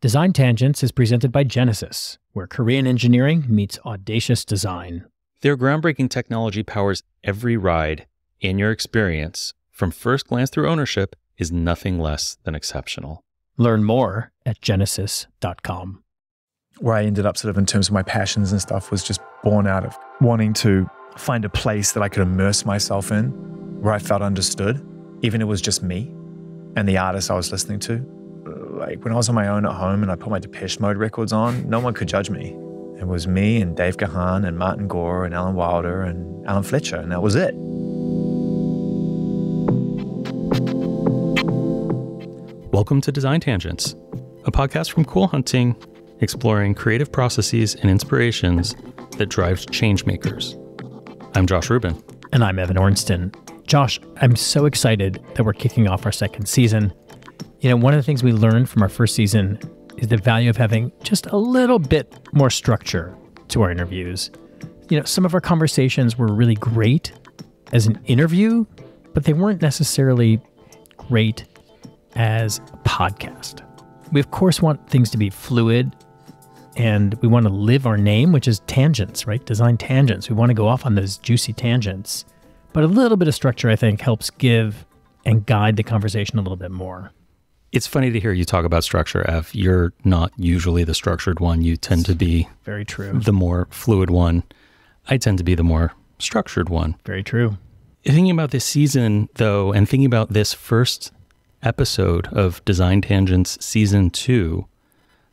Design Tangents is presented by Genesis, where Korean engineering meets audacious design. Their groundbreaking technology powers every ride, and your experience, from first glance through ownership, is nothing less than exceptional. Learn more at genesis.com. Where I ended up sort of in terms of my passions and stuff was just born out of wanting to find a place that I could immerse myself in, where I felt understood, even if it was just me and the artists I was listening to. Like when I was on my own at home and I put my Depeche Mode records on, no one could judge me. It was me and Dave Gahan and Martin Gore and Alan Wilder and Alan Fletcher, and that was it. Welcome to Design Tangents, a podcast from Cool Hunting, exploring creative processes and inspirations that drive change makers. I'm Josh Rubin. And I'm Evan Ornston. Josh, I'm so excited that we're kicking off our second season. You know, one of the things we learned from our first season is the value of having just a little bit more structure to our interviews. You know, some of our conversations were really great as an interview, but they weren't necessarily great as a podcast. We, of course, want things to be fluid, and we want to live our name, which is tangents, right? Design tangents. We want to go off on those juicy tangents. But a little bit of structure, I think, helps give and guide the conversation a little bit more. It's funny to hear you talk about structure, Ev. You're not usually the structured one. You tend to be very true. The more fluid one. I tend to be the more structured one. Very true. Thinking about this season, though, and thinking about this first episode of Design Tangents Season 2,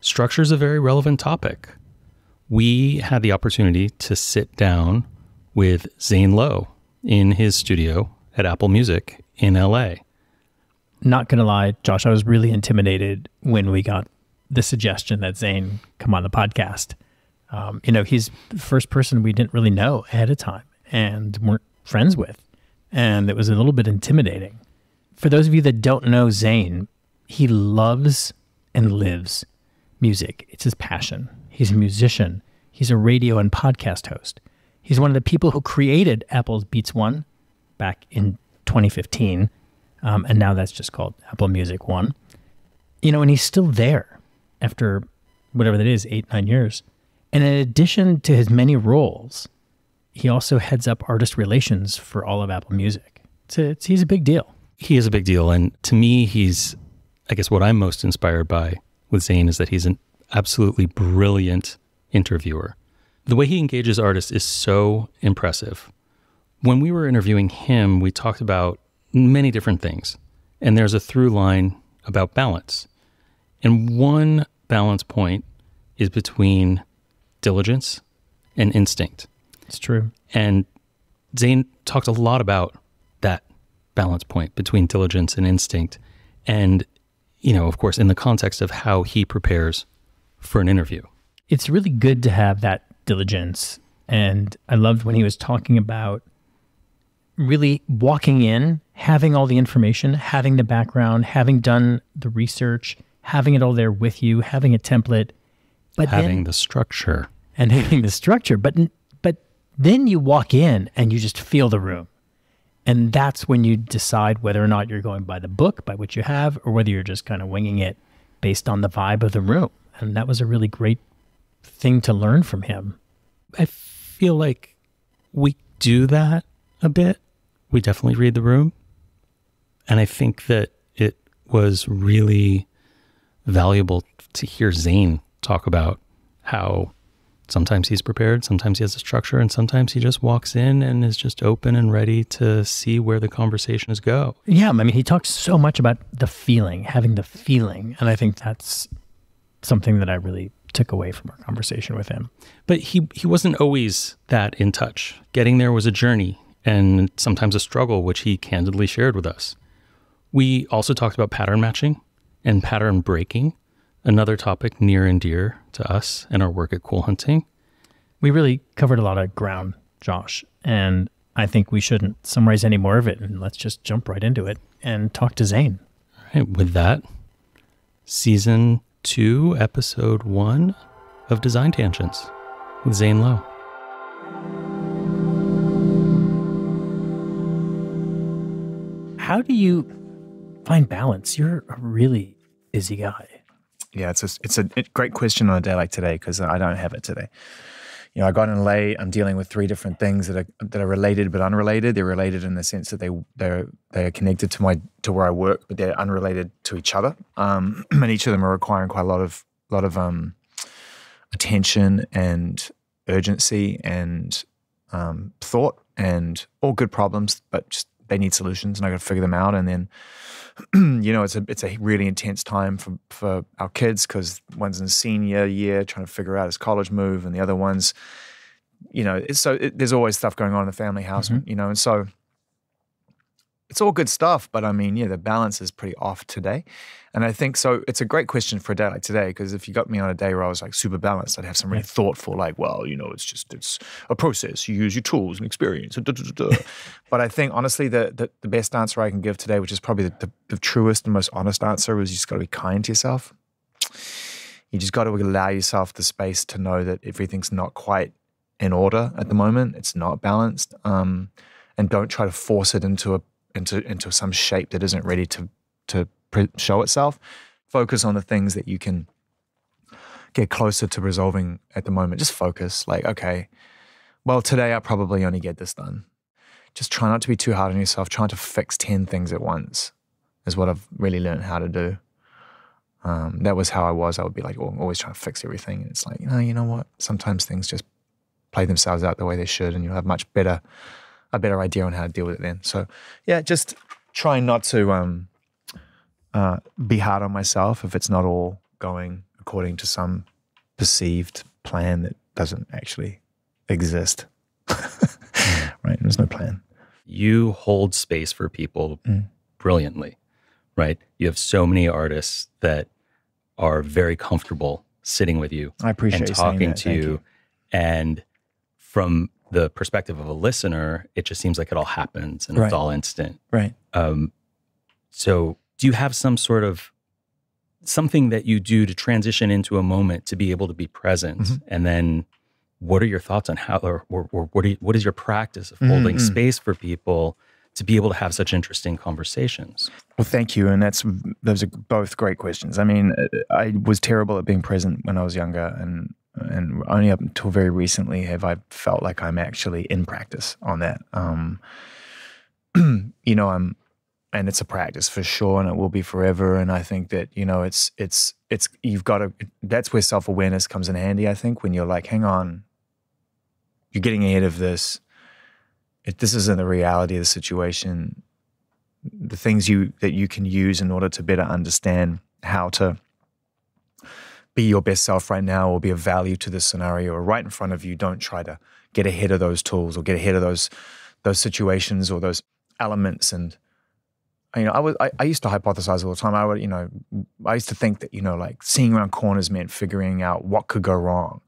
structure is a very relevant topic. We had the opportunity to sit down with Zane Lowe in his studio at Apple Music in LA. Not going to lie, Josh, I was really intimidated when we got the suggestion that Zane come on the podcast. He's the first person we didn't really know ahead of time and weren't friends with. And it was a little bit intimidating. For those of you that don't know Zane, he loves and lives music. It's his passion. He's a musician. He's a radio and podcast host. He's one of the people who created Apple's Beats One back in 2015. And now that's just called Apple Music One. You know, and he's still there after whatever that is, 8-9 years. And in addition to his many roles, he also heads up artist relations for all of Apple Music. He's a big deal. He is a big deal. And to me, I guess what I'm most inspired by with Zane is that he's an absolutely brilliant interviewer. The way he engages artists is so impressive. When we were interviewing him, we talked about many different things. And there's a through line about balance. And one balance point is between diligence and instinct. It's true. And Zane talked a lot about that balance point between diligence and instinct. And, you know, of course, in the context of how he prepares for an interview. It's really good to have that diligence. And I loved when he was talking about really walking in, having all the information, having the background, having done the research, having it all there with you, having a template, but having the structure. And having the structure. But then you walk in and you just feel the room. And that's when you decide whether or not you're going by the book, by what you have, or whether you're just kind of winging it based on the vibe of the room. And that was a really great thing to learn from him. I feel like we do that a bit. We definitely read the room. And I think that it was really valuable to hear Zane talk about how sometimes he's prepared, sometimes he has a structure, and sometimes he just walks in and is just open and ready to see where the conversation is go. Yeah, I mean, he talks so much about the feeling, having the feeling. And I think that's something that I really took away from our conversation with him. But he wasn't always that in touch. Getting there was a journey and sometimes a struggle, which he candidly shared with us. We also talked about pattern matching and pattern breaking, another topic near and dear to us and our work at Cool Hunting. We really covered a lot of ground, Josh, and I think we shouldn't summarize any more of it, and let's just jump right into it and talk to Zane. All right, with that, Season 2, Episode 1 of Design Tangents with Zane Lowe. How do you find balance? You're a really busy guy. Yeah, it's a great question on a day like today because I don't have it today. I got in LA. I'm dealing with 3 different things that are related but unrelated. They're related in the sense that they are connected to where I work, but they're unrelated to each other. And each of them are requiring quite a lot of attention and urgency and thought, and all good problems, but just they need solutions, and I got to figure them out. And then, it's a really intense time for our kids because one's in senior year trying to figure out his college move, and the other one's, there's always stuff going on in the family house, and so it's all good stuff. But I mean, the balance is pretty off today. And I think so. It's a great question for a day like today, because if you got me on a day where I was like super balanced, I'd have some really thoughtful, like, well, it's a process. You use your tools and experience. But I think honestly, the best answer I can give today, which is probably the truest and most honest answer, is you just got to be kind to yourself. You just got to allow yourself the space to know that everything's not quite in order at the moment. It's not balanced, and don't try to force it into some shape that isn't ready to show itself. Focus on the things that you can get closer to resolving at the moment. Just focus, like, okay, well, today I'll probably only get this done. Just try not to be too hard on yourself. Trying to fix 10 things at once is what I've really learned how to do. That was how I was. I would be like always trying to fix everything. And it's like, you know what? Sometimes things just play themselves out the way they should, and you'll have a better idea on how to deal with it then. So yeah, just try not to be hard on myself if it's not all going according to some perceived plan that doesn't actually exist. Right? There's no plan. You hold space for people brilliantly, right? You have so many artists that are very comfortable sitting with you. I appreciate and talking to Thank you. And from the perspective of a listener, it just seems like it all happens and it's all instant. Right. So do you have some sort of something that you do to transition into a moment to be able to be present? And then what are your thoughts on how, or what is your practice of holding space for people to be able to have such interesting conversations? Well, thank you. And those are both great questions. I mean, I was terrible at being present when I was younger, and only up until very recently have I felt like I'm actually in practice on that. And it's a practice for sure, and it will be forever. And I think that, it's you've got to, that's where self-awareness comes in handy, I think, when you're like, hang on, you're getting ahead of this. This isn't the reality of the situation. The things that you can use in order to better understand how to be your best self right now or be of value to this scenario are right in front of you. Don't try to get ahead of those tools or get ahead of those situations or those elements. And I used to hypothesize all the time. I used to think that, like seeing around corners meant figuring out what could go wrong.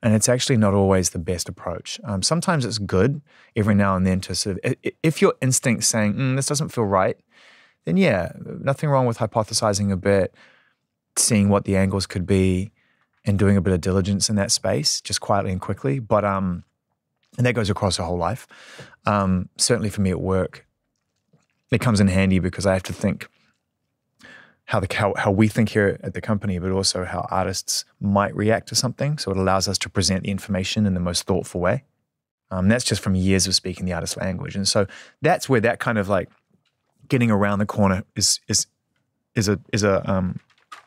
And it's actually not always the best approach. Sometimes it's good every now and then to sort of, if your instinct's saying, this doesn't feel right, then yeah, nothing wrong with hypothesizing a bit, seeing what the angles could be and doing a bit of diligence in that space, just quietly and quickly. But, and that goes across the whole life. Certainly for me at work, it comes in handy because I have to think how we think here at the company, but also how artists might react to something. So it allows us to present the information in the most thoughtful way. That's just from years of speaking the artist language. And so that's where that kind of like getting around the corner is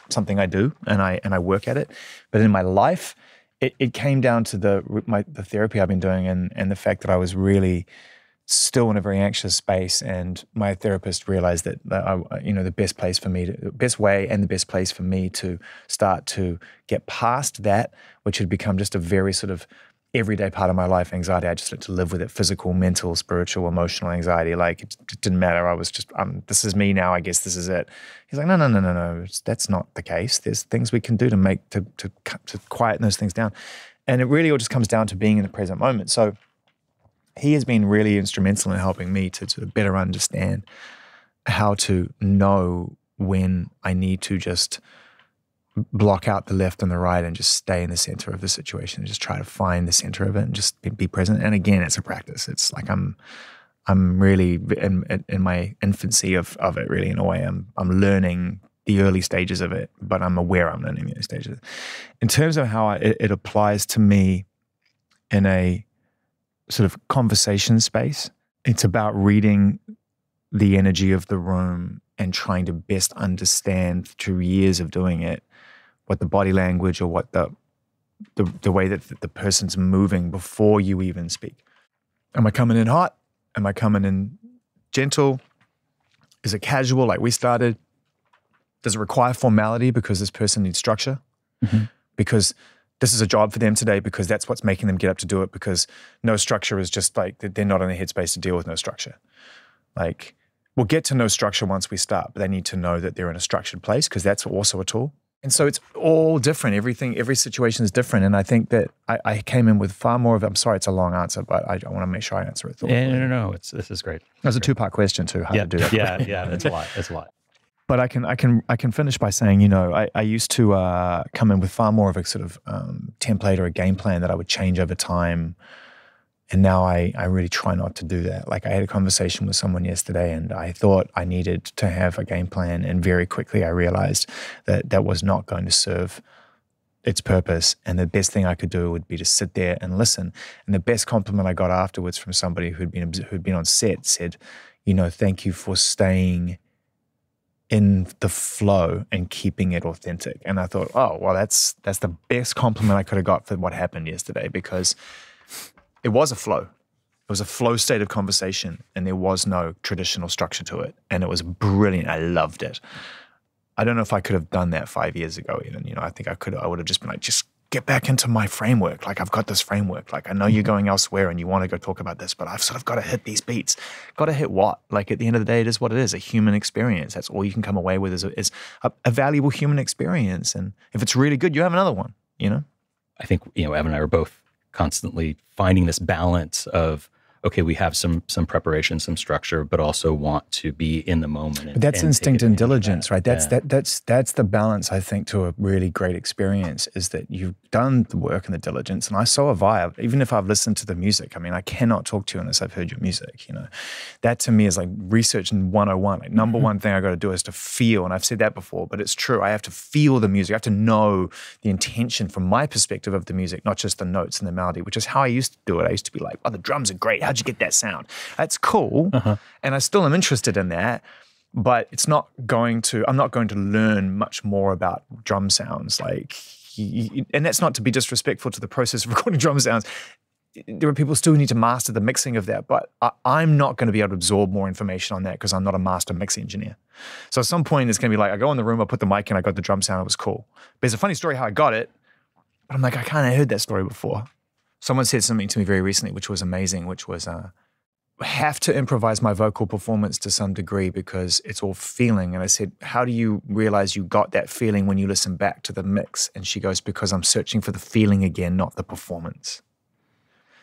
something I do, and I work at it. But in my life, it came down to the therapy I've been doing and the fact that I was really still in a very anxious space, and my therapist realized that the best place for me, the best way and the best place for me to start to get past that, which had become just a very sort of everyday part of my life, anxiety. I just had to live with it, physical, mental, spiritual, emotional anxiety. Like it didn't matter. I was just, this is me now. I guess this is it. He's like, no. That's not the case. There's things we can do to quieten those things down. And it really all just comes down to being in the present moment. So he has been really instrumental in helping me to sort of better understand how to know when I need to just block out the left and the right and just stay in the center of the situation and just try to find the center of it and just be present. And again, it's a practice. It's like I'm really in my infancy of it, really, in a way. I'm learning the early stages of it, but I'm aware I'm learning the early stages. In terms of how it applies to me in a sort of conversation space, it's about reading the energy of the room and trying to best understand through years of doing it, what the body language or what the way that the person's moving before you even speak. Am I coming in hot? Am I coming in gentle? Is it casual like we started? Does it require formality because this person needs structure? Mm-hmm. Because this is a job for them today, because that's what's making them get up to do it, because no structure is just like, they're not in a headspace to deal with no structure. Like, we'll get to no structure once we start, but they need to know that they're in a structured place, because that's also a tool. And so it's all different. Every situation is different. And I think that I came in with far more of, I'm sorry, it's a long answer, but I want to make sure I answer it. No. This is great. That was a two-part question too. How to do that. Yeah. That's a lot. But I can finish by saying, I used to come in with far more of a sort of template or a game plan that I would change over time. And now I really try not to do that. Like, I had a conversation with someone yesterday and I thought I needed to have a game plan. And very quickly I realized that that was not going to serve its purpose. And the best thing I could do would be to sit there and listen. And the best compliment I got afterwards from somebody who'd been on set said, thank you for staying in the flow and keeping it authentic. And I thought, oh, well, that's the best compliment I could have got for what happened yesterday, because it was a flow. It was a flow state of conversation, and there was no traditional structure to it. And it was brilliant. I loved it. I don't know if I could have done that 5 years ago even. I think I would have just been like, just get back into my framework. Like, I've got this framework. Like, I know you're going elsewhere and you want to go talk about this, but I've sort of got to hit these beats. Got to hit what? Like, at the end of the day, it is what it is, a human experience. That's all you can come away with is a valuable human experience. And if it's really good, you have another one, I think, Evan and I are both constantly finding this balance of, okay, we have some preparation, some structure, but also want to be in the moment. But that's instinct and diligence, right? That's the balance, I think, to a really great experience, is that you've done the work and the diligence. And I so have I, even if I've listened to the music. I mean, I cannot talk to you unless I've heard your music, That to me is like research in 101. Like, number one thing I got to do is to feel, and I've said that before, but it's true. I have to feel the music. I have to know the intention from my perspective of the music, not just the notes and the melody, which is how I used to do it. I used to be like, oh, the drums are great. How'd you get that sound? That's cool. And I still am interested in that, but I'm not going to learn much more about drum sounds. Like, and that's not to be disrespectful to the process of recording drum sounds. There are people who still need to master the mixing of that, but I'm not going to be able to absorb more information on that because I'm not a master mix engineer. So at some point it's going to be like, I go in the room, I put the mic in, I got the drum sound, it was cool. But there's a funny story how I got it, but I'm like, I kind of heard that story before. Someone said something to me very recently, which was amazing, which was, have to improvise my vocal performance to some degree because it's all feeling. And I said, how do you realize you got that feeling when you listen back to the mix? And she goes, because I'm searching for the feeling again, not the performance.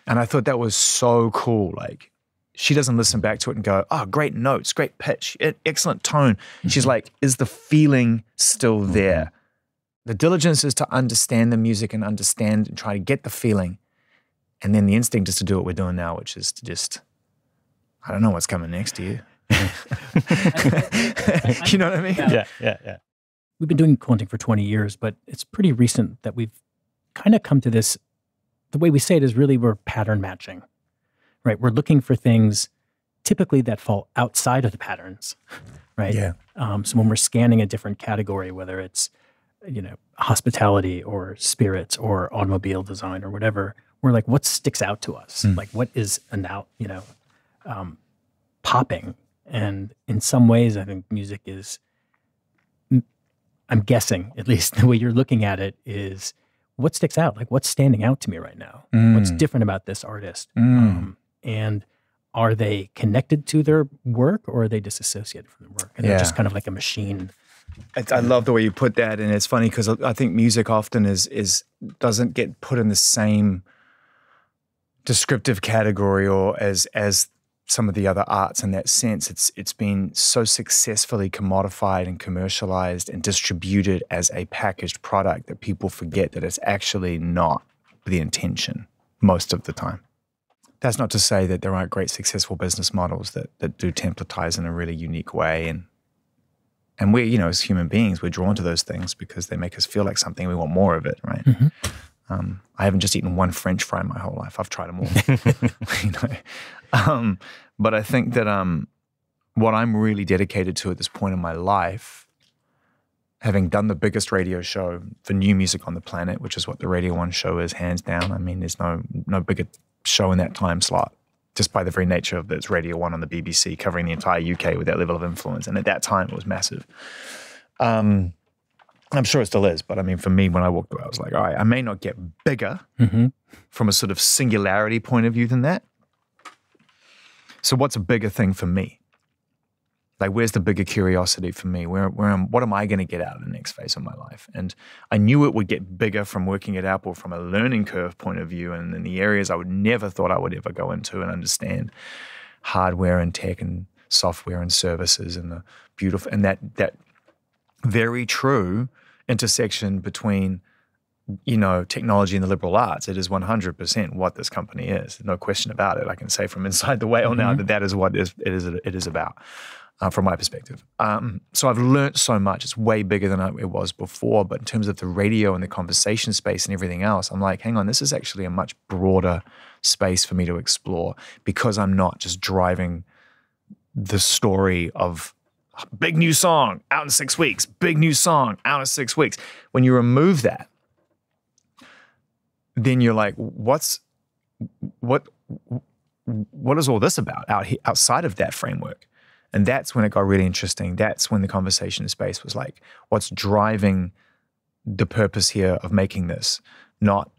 And I thought that was so cool. Like, she doesn't listen back to it and go, oh, great notes, great pitch, excellent tone. She's like, is the feeling still there? The diligence is to understand the music and understand and try to get the feeling. And then the instinct is to do what we're doing now, which is to just, I don't know what's coming next to you. You know what I mean? Yeah. We've been doing haunting for 20 years, but it's pretty recent that we've kind of come to this. The way we say it is really we're pattern matching, right? We're looking for things typically that fall outside of the patterns, right? Yeah. So when we're scanning a different category, whether it's, hospitality or spirits or automobile design or whatever, we're like, what sticks out to us? Like, what is popping? And in some ways, I think music is, I'm guessing, at least the way you're looking at it, is what sticks out? Like, what's standing out to me right now? What's different about this artist? And are they connected to their work, or are they disassociated from their work? And they're just kind of like a machine. I love the way you put that. And it's funny because I think music often doesn't get put in the same descriptive category or as some of the other arts in that sense. It's been so successfully commodified and commercialized and distributed as a packaged product that people forget that it's actually not the intention most of the time. That's not to say that there aren't great successful business models that do templatize in a really unique way and And we, as human beings, we're drawn to those things because they make us feel like something. We want more of it, right? I haven't just eaten one French fry my whole life. I've tried them all. But I think that what I'm really dedicated to at this point in my life, having done the biggest radio show for new music on the planet, which is what the Radio 1 show is, hands down. I mean, there's no bigger show in that time slot, just by the very nature of it's Radio 1 on the BBC, covering the entire UK with that level of influence. And at that time, it was massive. I'm sure it still is, but I mean, for me, when I walked away, I was like, all right, I may not get bigger from a sort of singularity point of view than that. So what's a bigger thing for me? Like, where's the bigger curiosity for me? What am I going to get out of the next phase of my life? And I knew it would get bigger from working at Apple from a learning curve point of view, and in the areas I would never thought I would ever go into and understand hardware and tech and software and services and the beautiful, and that very true intersection between, technology and the liberal arts. It is 100% what this company is. No question about it. I can say from inside the whale now that is what it is about. From my perspective. So I've learned so much. It's way bigger than it was before, but in terms of the radio and the conversation space and everything else, I'm like, hang on, this is actually a much broader space for me to explore, because I'm not just driving the story of big new song out in 6 weeks, big new song out in 6 weeks. When you remove that, then you're like, what is all this about outside of that framework? And that's when it got really interesting. That's when the conversation space was like, what's driving the purpose here of making this? Not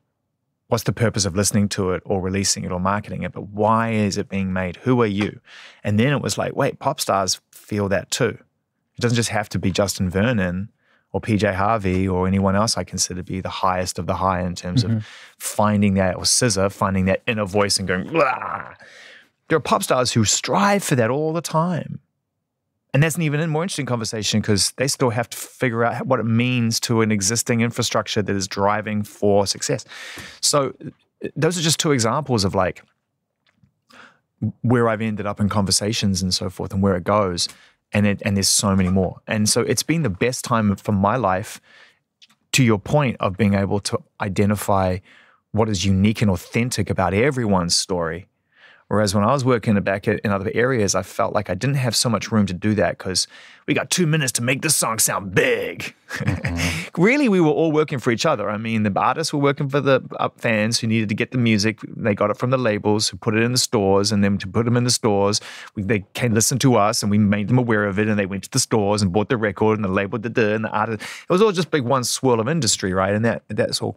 what's the purpose of listening to it or releasing it or marketing it, but why is it being made? Who are you? And then it was like, wait, pop stars feel that too. It doesn't just have to be Justin Vernon or PJ Harvey or anyone else I consider to be the highest of the high in terms of finding that, or SZA, finding that inner voice and going, blah. There are pop stars who strive for that all the time. And that's an even more interesting conversation, because they still have to figure out what it means to an existing infrastructure that is driving for success. So those are just two examples of like where I've ended up in conversations and so forth and where it goes. And there's so many more. And so it's been the best time for my life, to your point of being able to identify what is unique and authentic about everyone's story. Whereas when I was working back in other areas, I felt like I didn't have so much room to do that, because we got 2 minutes to make this song sound big. Really, we were all working for each other. I mean, the artists were working for the fans who needed to get the music. They got it from the labels who put it in the stores, and then to put them in the stores, they came listen to us, and we made them aware of it, and they went to the stores and bought the record, and the label did it, and the artist. It was all just big one swirl of industry, right? And that's all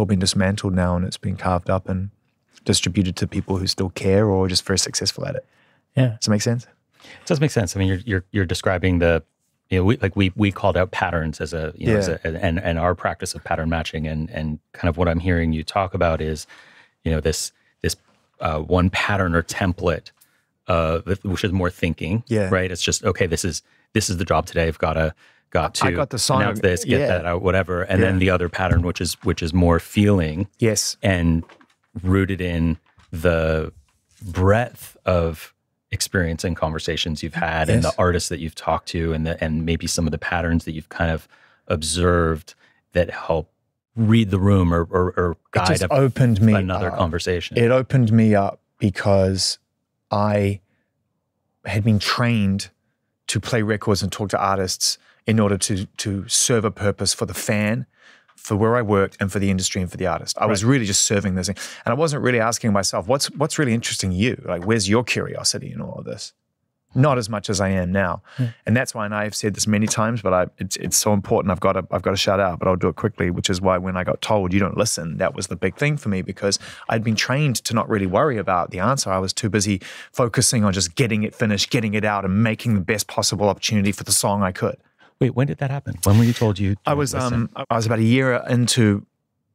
been dismantled now, and it's been carved up and distributed to people who still care or are just very successful at it. Yeah. Does it make sense? It does make sense. I mean, you're describing we called out patterns as and our practice of pattern matching, and kind of what I'm hearing you talk about is, this one pattern or template, which is more thinking, right? It's just, okay, this is the job today. I've got to I got the song, announce this, get that out, whatever. And then the other pattern, which is more feeling. Yes. And rooted in the breadth of experience and conversations you've had, and the artists that you've talked to, and maybe some of the patterns that you've kind of observed that help read the room or guide it just opened me another conversation. It opened me up because I had been trained to play records and talk to artists in order to serve a purpose for the fan, for where I worked, and for the industry and for the artist. I was really just serving this thing. And I wasn't really asking myself, what's really interesting you? Like, where's your curiosity in all of this? Not as much as I am now. And that's why, and I've said this many times, but it's so important. I've got to shout out, but I'll do it quickly, which is why when I got told you don't listen, that was the big thing for me, because I'd been trained to not really worry about the answer. I was too busy focusing on just getting it finished, getting it out, and making the best possible opportunity for the song I could. Wait, when did that happen? When were you told you? I was about a year into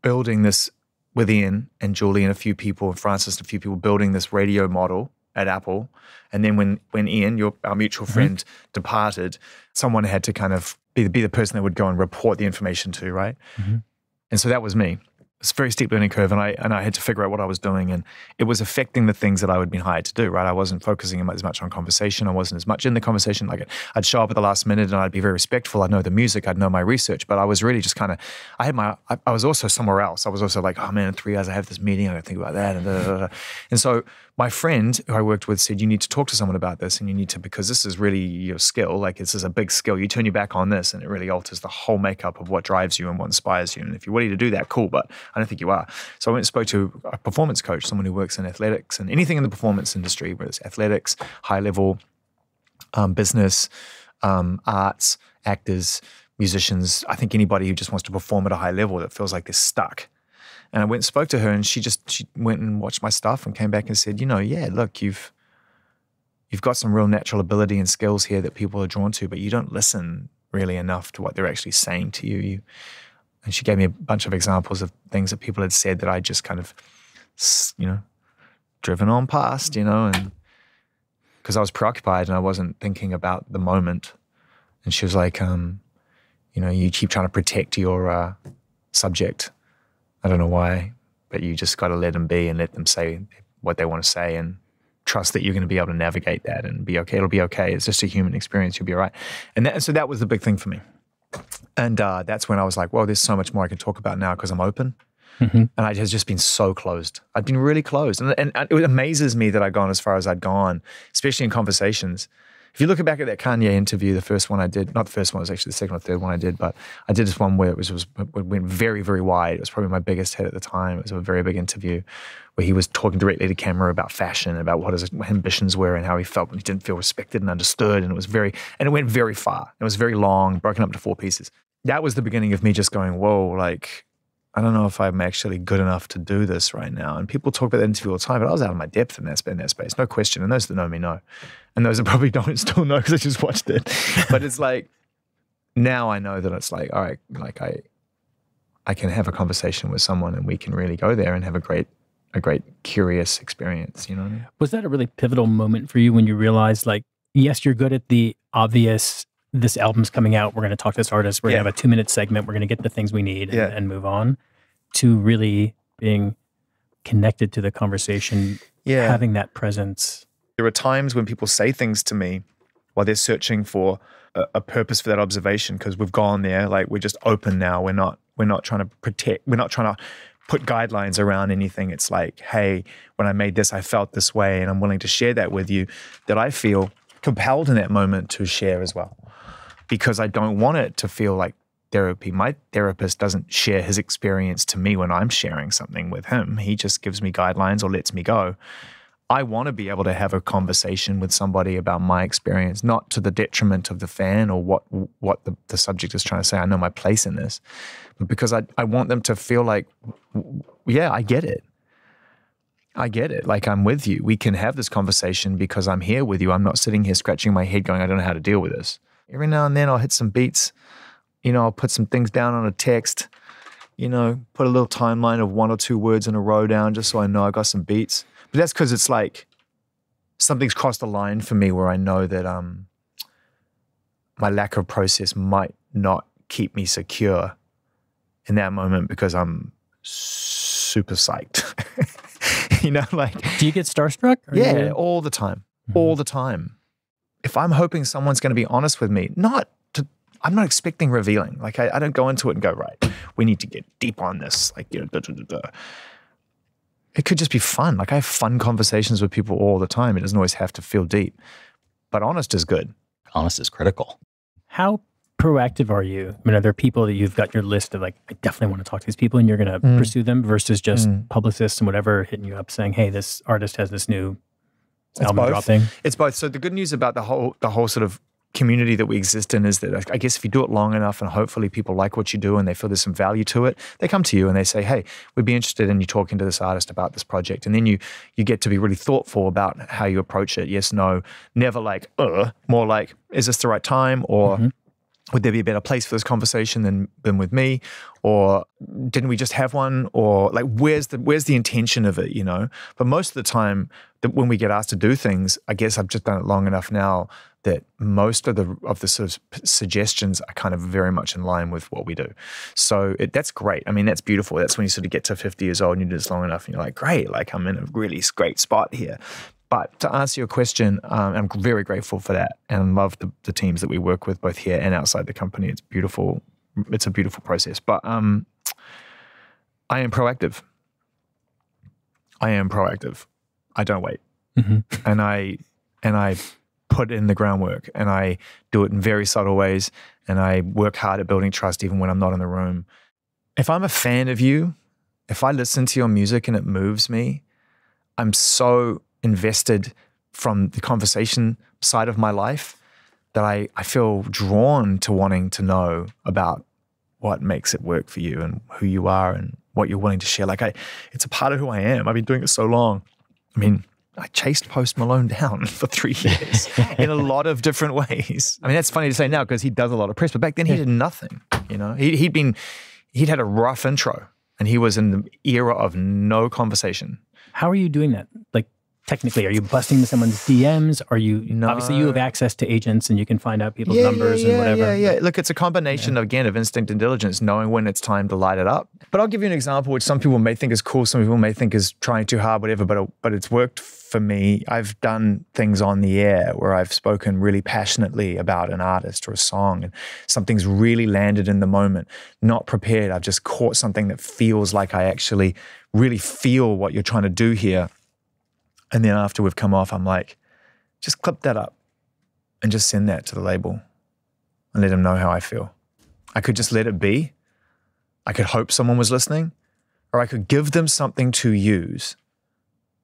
building this with Ian and Julie and a few people, and Francis and a few people, building this radio model at Apple. And then when Ian, our mutual friend, departed, someone had to kind of be the person that would go and report the information to, right? And so that was me. It's a very steep learning curve, and I had to figure out what I was doing, and it was affecting the things that I had been hired to do, right? I wasn't focusing as much on conversation. I wasn't as much in the conversation. Like I'd show up at the last minute and I'd be very respectful. I'd know the music, I'd know my research, but I was really just kind of, I was also somewhere else. I was also like, oh man, in 3 hours I have this meeting, I gotta think about that, and da, da, da, da. And so my friend who I worked with said, you need to talk to someone about this, and you need to, because this is really your skill, like this is a big skill. You turn your back on this and it really alters the whole makeup of what drives you and what inspires you. And if you're ready to do that, cool, but I don't think you are. So I went and spoke to a performance coach, someone who works in athletics and anything in the performance industry, whether it's athletics, high level, business, arts, actors, musicians. I think anybody who just wants to perform at a high level that feels like they're stuck. And I went and spoke to her, and she went and watched my stuff and came back and said, yeah, look, you've got some real natural ability and skills here that people are drawn to, but you don't listen really enough to what they're actually saying to you. And she gave me a bunch of examples of things that people had said that I just kind of, driven on past, and because I was preoccupied and I wasn't thinking about the moment. And she was like, you keep trying to protect your subject. I don't know why, but you just got to let them be and let them say what they want to say and trust that you're going to be able to navigate that and be okay. It'll be okay. It's just a human experience. You'll be all right. And so that was the big thing for me. And that's when I was like, well, there's so much more I can talk about now because I'm open. Mm-hmm. And I had just been so closed. I'd been really closed. And it amazes me that I'd gone as far as I'd gone, especially in conversations. If you look back at that Kanye interview, the first one I did, not the first one, it was actually the second or third one I did, but I did this one where it went very, very wide. It was probably my biggest hit at the time. It was a very big interview where he was talking directly to camera about fashion, about what his ambitions were and how he felt when he didn't feel respected and understood. And it went very far. It was very long, broken up into 4 pieces. That was the beginning of me just going, whoa, like, I don't know if I'm actually good enough to do this right now. And people talk about that interview all the time, but I was out of my depth in that space, no question. And those that know me know. And those that probably don't still know because I just watched it. But it's like, now I know that it's like, all right, like I can have a conversation with someone and we can really go there and have a great curious experience, you know what I mean? Was that a really pivotal moment for you when you realized, like, yes, you're good at the obvious, this album's coming out, we're going to talk to this artist, we're going to have a 2-minute segment, we're going to get the things we need and move on, to really being connected to the conversation, having that presence? There are times when people say things to me while they're searching for a purpose for that observation, because we've gone there, like we're just open now. We're not trying to protect, we're not trying to put guidelines around anything. It's like, hey, when I made this, I felt this way, and I'm willing to share that with you, that I feel compelled in that moment to share as well. Because I don't want it to feel like therapy. My therapist doesn't share his experience to me when I'm sharing something with him. He just gives me guidelines or lets me go. I want to be able to have a conversation with somebody about my experience, not to the detriment of the fan or what the subject is trying to say. I know my place in this, but because I want them to feel like, yeah, I get it. I get it. Like, I'm with you. We can have this conversation because I'm here with you. I'm not sitting here scratching my head going, I don't know how to deal with this. Every now and then I'll hit some beats, I'll put some things down on a text, put a little timeline of 1 or 2 words in a row down just so I know I got some beats. But that's because it's like something's crossed the line for me where I know that my lack of process might not keep me secure in that moment because I'm super psyched. Do you get starstruck? Yeah, all the time. Mm-hmm. All the time. If I'm hoping someone's going to be honest with me, I'm not expecting revealing. Like, I don't go into it and go, right, we need to get deep on this. Like, It could just be fun. Like, I have fun conversations with people all the time. It doesn't always have to feel deep. But honest is good. Honest is critical. How proactive are you? I mean, are there people that you've got your list of, like, I definitely want to talk to these people, and you're going to pursue them, versus just publicists and whatever hitting you up saying, hey, this artist has this new album dropping? It's both. So the good news about the whole sort of community that we exist in is that, I guess, if you do it long enough and hopefully people like what you do and they feel there's some value to it, they come to you and they say, hey, we'd be interested in you talking to this artist about this project. And then you get to be really thoughtful about how you approach it. Yes, no, never like, more like, is this the right time? Or would there be a better place for this conversation than with me? Or didn't we just have one? Or like, where's the intention of it, But most of the time, that when we get asked to do things, I guess I've just done it long enough now that most of the sort of suggestions are kind of very much in line with what we do. So that's great. I mean, that's beautiful. That's when you sort of get to 50 years old and you do this long enough and you're like, great, like I'm in a really great spot here. But to answer your question, I'm very grateful for that and love the teams that we work with both here and outside the company. It's beautiful. It's a beautiful process. But I am proactive. I don't wait. And I put in the groundwork and I do it in very subtle ways and I work hard at building trust even when I'm not in the room. If I'm a fan of you, if I listen to your music and it moves me, I'm so invested from the conversation side of my life that I feel drawn to wanting to know about what makes it work for you and who you are and what you're willing to share. Like it's a part of who I am. I've been doing it so long. I mean, I chased Post Malone down for 3 years in a lot of different ways. I mean, that's funny to say now because he does a lot of press, but back then he did nothing, you know? He'd had a rough intro and he was in the era of no conversation. How are you doing that? Like, technically, are you busting into someone's DMs? Are you, obviously you have access to agents and you can find out people's numbers and whatever. Yeah. Look, it's a combination again of instinct and diligence, knowing when it's time to light it up. But I'll give you an example, which some people may think is cool. Some people may think is trying too hard, whatever, but it's worked for me. I've done things on the air where I've spoken really passionately about an artist or a song and something's really landed in the moment, not prepared. I've just caught something that feels like I actually really feel what you're trying to do here. And then after we've come off, I'm like, just clip that up and just send that to the label and let them know how I feel. I could just let it be. I could hope someone was listening, or I could give them something to use.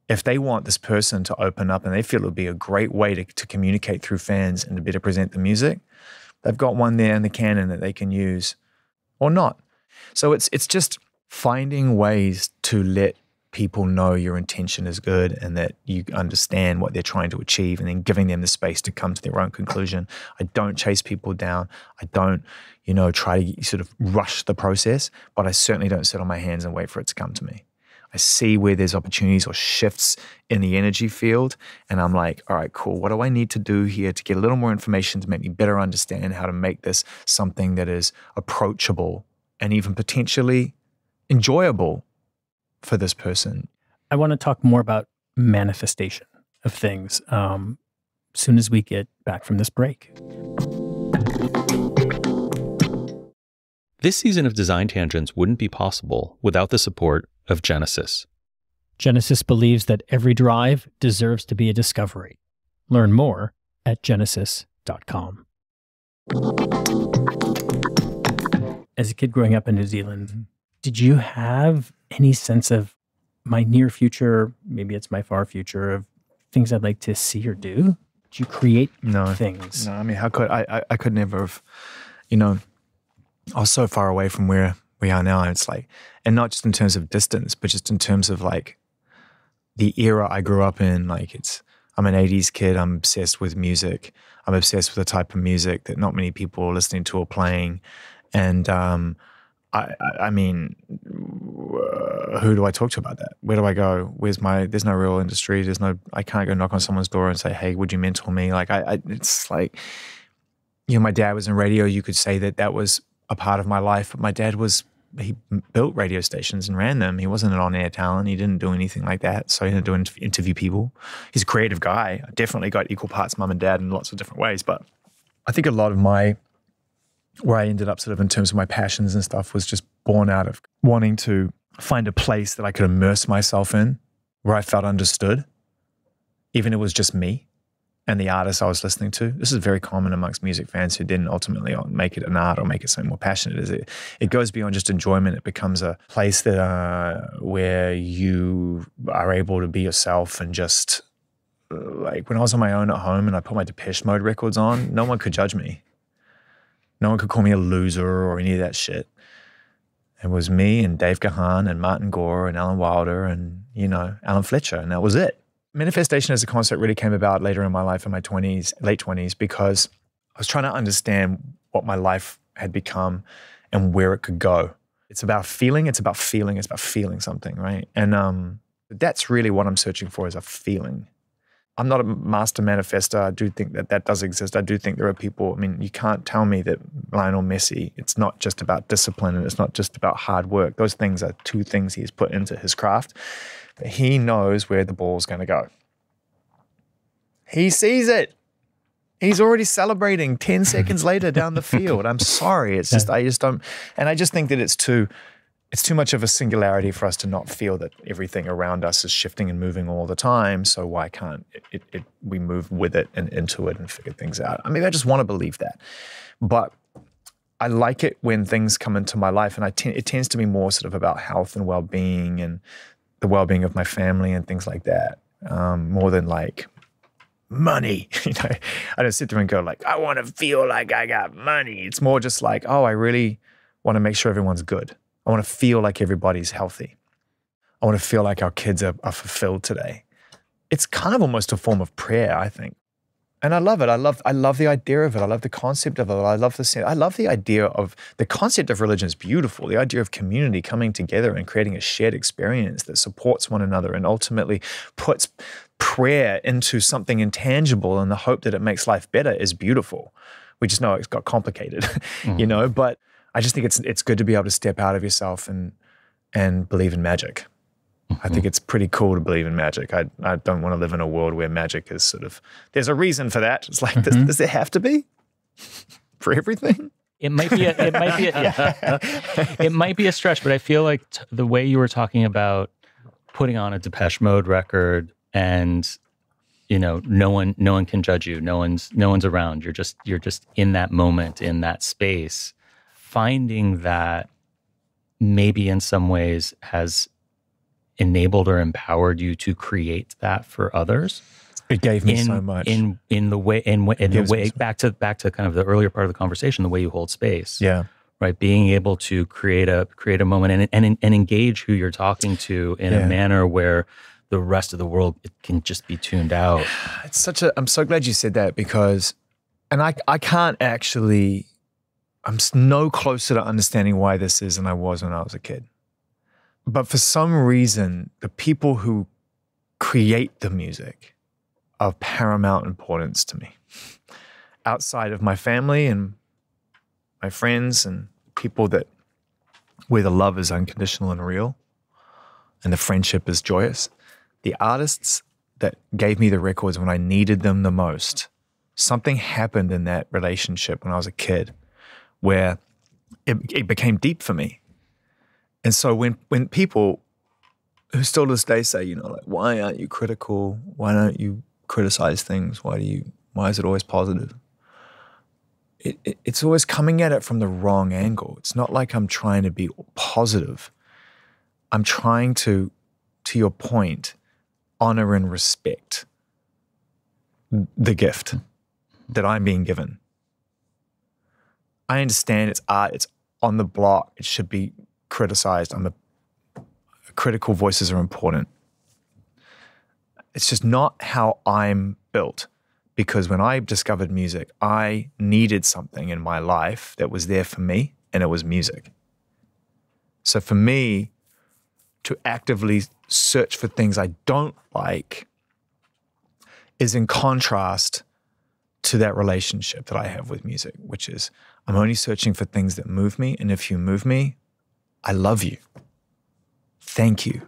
If they want this person to open up and they feel it would be a great way to communicate through fans and to better present the music, they've got one there in the canon that they can use or not. So it's just finding ways to let people know your intention is good and that you understand what they're trying to achieve and then giving them the space to come to their own conclusion. I don't chase people down. I don't, try to sort of rush the process, but I certainly don't sit on my hands and wait for it to come to me. I see where there's opportunities or shifts in the energy field and I'm like, all right, cool. What do I need to do here to get a little more information to make me better understand how to make this something that is approachable and even potentially enjoyable for this person? I want to talk more about manifestation of things soon as we get back from this break. This season of Design Tangents wouldn't be possible without the support of Genesis. Genesis believes that every drive deserves to be a discovery. Learn more at genesis.com. As a kid growing up in New Zealand, did you have any sense of my near future, maybe it's my far future, of things I'd like to see or do? Did you create things? No, I mean, how could I could never have, I was so far away from where we are now. And it's like, and not just in terms of distance, but just in terms of like the era I grew up in. Like I'm an 80s kid. I'm obsessed with music. I'm obsessed with the type of music that not many people are listening to or playing. And I mean, who do I talk to about that? Where do I go? There's no real industry. I can't go knock on someone's door and say, hey, would you mentor me? Like it's like, my dad was in radio. You could say that was a part of my life, but my dad he built radio stations and ran them. He wasn't an on-air talent. He didn't do anything like that. So he didn't interview people. He's a creative guy. I definitely got equal parts mum and dad in lots of different ways. But I think a lot of where I ended up sort of in terms of my passions and stuff was just born out of wanting to find a place that I could immerse myself in, where I felt understood, even if it was just me and the artists I was listening to. This is very common amongst music fans who didn't ultimately make it an art or make it something more passionate. It goes beyond just enjoyment. It becomes a place that where you are able to be yourself and just like when I was on my own at home and I put my Depeche Mode records on, no one could judge me. No one could call me a loser or any of that shit. It was me and Dave Gahan and Martin Gore and Alan Wilder and, Alan Fletcher, and that was it. Manifestation as a concept really came about later in my life in my late 20s, because I was trying to understand what my life had become and where it could go. It's about feeling something, right? And But that's really what I'm searching for, is a feeling. I'm not a master manifester. I do think that that does exist. I do think there are people, I mean, you can't tell me that Lionel Messi, it's not just about discipline and it's not just about hard work. Those things are two things he's put into his craft. But he knows where the ball's going to go. He sees it. He's already celebrating 10 seconds later down the field. I'm sorry. It's just, I just don't, and I just think that it's too much of a singularity for us to not feel that everything around us is shifting and moving all the time. So why can't we move with it and into it and figure things out? I mean, I just want to believe that. But I like it when things come into my life, and it tends to be more sort of about health and well-being and the well-being of my family and things like that, more than like money. I don't sit there and go like, I want to feel like I got money. It's more just like, oh, I really want to make sure everyone's good. I want to feel like everybody's healthy. I want to feel like our kids are fulfilled today. It's kind of almost a form of prayer, I think. And I love it. I love the idea of it. I love the concept of it. I love the idea of the concept of religion is beautiful. The idea of community coming together and creating a shared experience that supports one another and ultimately puts prayer into something intangible in the hope that it makes life better is beautiful. We just know it's got complicated, but I just think it's good to be able to step out of yourself and believe in magic. I think it's pretty cool to believe in magic. I don't want to live in a world where magic is sort of, there's a reason for that. It's like, does there have to be for everything? It might be a stretch, but I feel like the way you were talking about putting on a Depeche Mode record and, no one can judge you. No one's around. You're just in that moment, in that space. Finding that maybe in some ways has enabled or empowered you to create that for others. It gave me so much in the way back to kind of the earlier part of the conversation, the way you hold space. Yeah. Right. Being able to create a moment and engage who you're talking to in a manner where the rest of the world can just be tuned out. I'm so glad you said that, because, and I can't actually, I'm no closer to understanding why this is than I was when I was a kid. But for some reason, the people who create the music are of paramount importance to me. Outside of my family and my friends and people where the love is unconditional and real and the friendship is joyous, the artists that gave me the records when I needed them the most, something happened in that relationship when I was a kid where it became deep for me. And so when people who still to this day say, like, why aren't you critical? Why don't you criticize things? Why is it always positive? It's always coming at it from the wrong angle. It's not like I'm trying to be positive. I'm trying to your point, honor and respect the gift that I'm being given. I understand it's art, it's on the block, it should be criticized. Critical voices are important. It's just not how I'm built, because when I discovered music, I needed something in my life that was there for me, and it was music. So for me to actively search for things I don't like is in contrast to that relationship that I have with music, which is I'm only searching for things that move me, and if you move me, I love you. Thank you.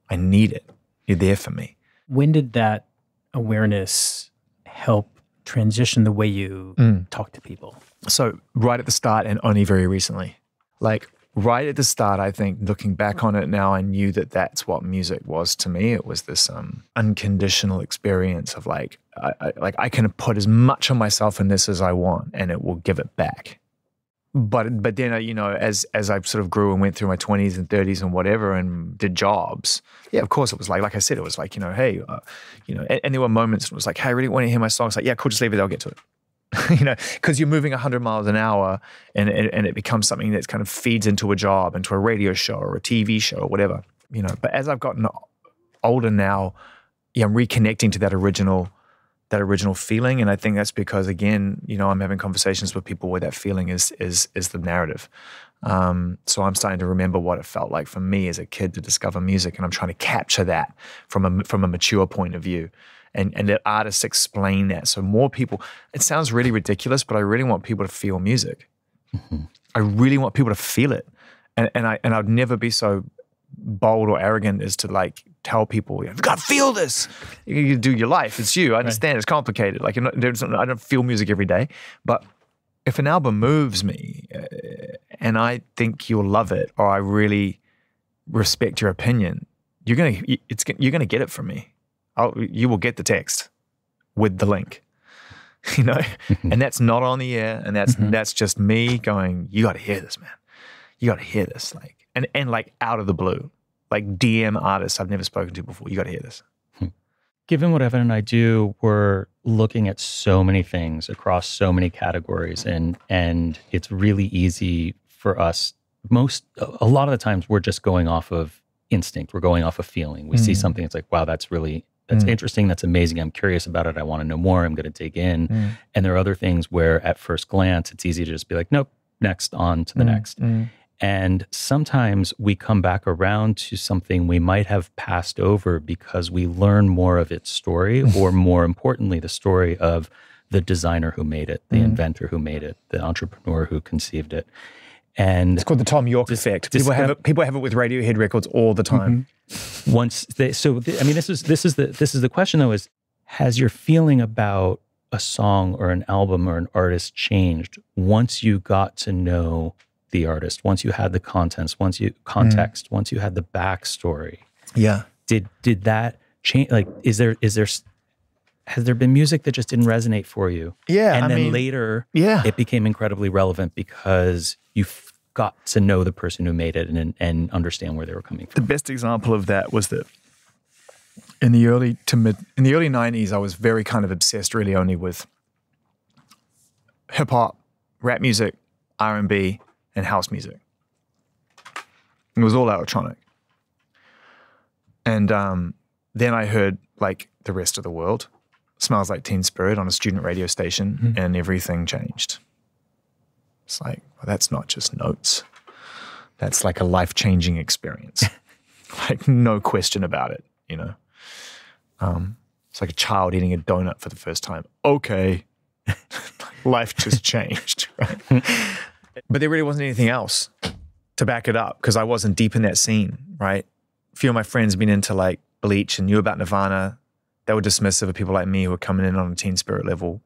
I need it. You're there for me. When did that awareness help transition the way you talk to people? So right at the start, and only very recently. Like right at the start, I think, looking back on it now, I knew that that's what music was to me. It was this unconditional experience of like I can put as much of myself in this as I want, and it will give it back. But then, as I sort of grew and went through my 20s and 30s and whatever and did jobs, yeah, of course it was like I said, it was like, hey, and there were moments when it was like, hey, I really want to hear my song. It's like, yeah, cool, just leave it, I'll get to it. Because you're moving 100 miles an hour and it becomes something that kind of feeds into a job, into a radio show or a TV show or whatever, But as I've gotten older now, I'm reconnecting to that original feeling. And I think that's because, again, I'm having conversations with people where that feeling is the narrative. So I'm starting to remember what it felt like for me as a kid to discover music, and I'm trying to capture that from a mature point of view, and let artists explain that. So more people, it sounds really ridiculous, but I really want people to feel music. Mm-hmm. I really want people to feel it. And I'd never be so bold or arrogant as to like tell people, you've got to feel this. You do your life. It's you. I understand. Right. It's complicated. Like I don't feel music every day, but if an album moves me and I think you'll love it, or I really respect your opinion, you're gonna get it from me. You will get the text with the link, you know, and that's not on the air, and that's just me going, you got to hear this, man. You got to hear this, like, and like out of the blue, like DM artists I've never spoken to before. You got to hear this. Given what Evan and I do, we're looking at so many things across so many categories, and it's really easy for us. A lot of the times we're just going off of instinct. We're going off of feeling. We see something, it's like, wow, that's interesting. That's amazing. I'm curious about it. I want to know more. I'm going to dig in. And there are other things where at first glance, it's easy to just be like, nope, next, on to the next. And sometimes we come back around to something we might have passed over because we learn more of its story, or more importantly, the story of the designer who made it, the inventor who made it, the entrepreneur who conceived it. And it's called the Tom York effect. People have it with Radiohead records all the time. This is the question though: is has your feeling about a song or an album or an artist changed once you got to know the artist, once you had the contents, once you had the backstory? Yeah. Did that change? Like, has there been music that just didn't resonate for you? Yeah. And then later, it became incredibly relevant because you got to know the person who made it and understand where they were coming from. The best example of that was that in the early 90s, I was very kind of obsessed really only with hip hop, rap music, R&B, and house music. It was all electronic. And then I heard like the rest of the world, Smells Like Teen Spirit on a student radio station, and everything changed. It's like, well, that's not just notes. That's like a life-changing experience. Like, no question about it, you know? It's like a child eating a donut for the first time. Okay. Life just changed, right? But there really wasn't anything else to back it up because I wasn't deep in that scene, right? A few of my friends have been into like Bleach and knew about Nirvana. They were dismissive of people like me who were coming in on a Teen Spirit level.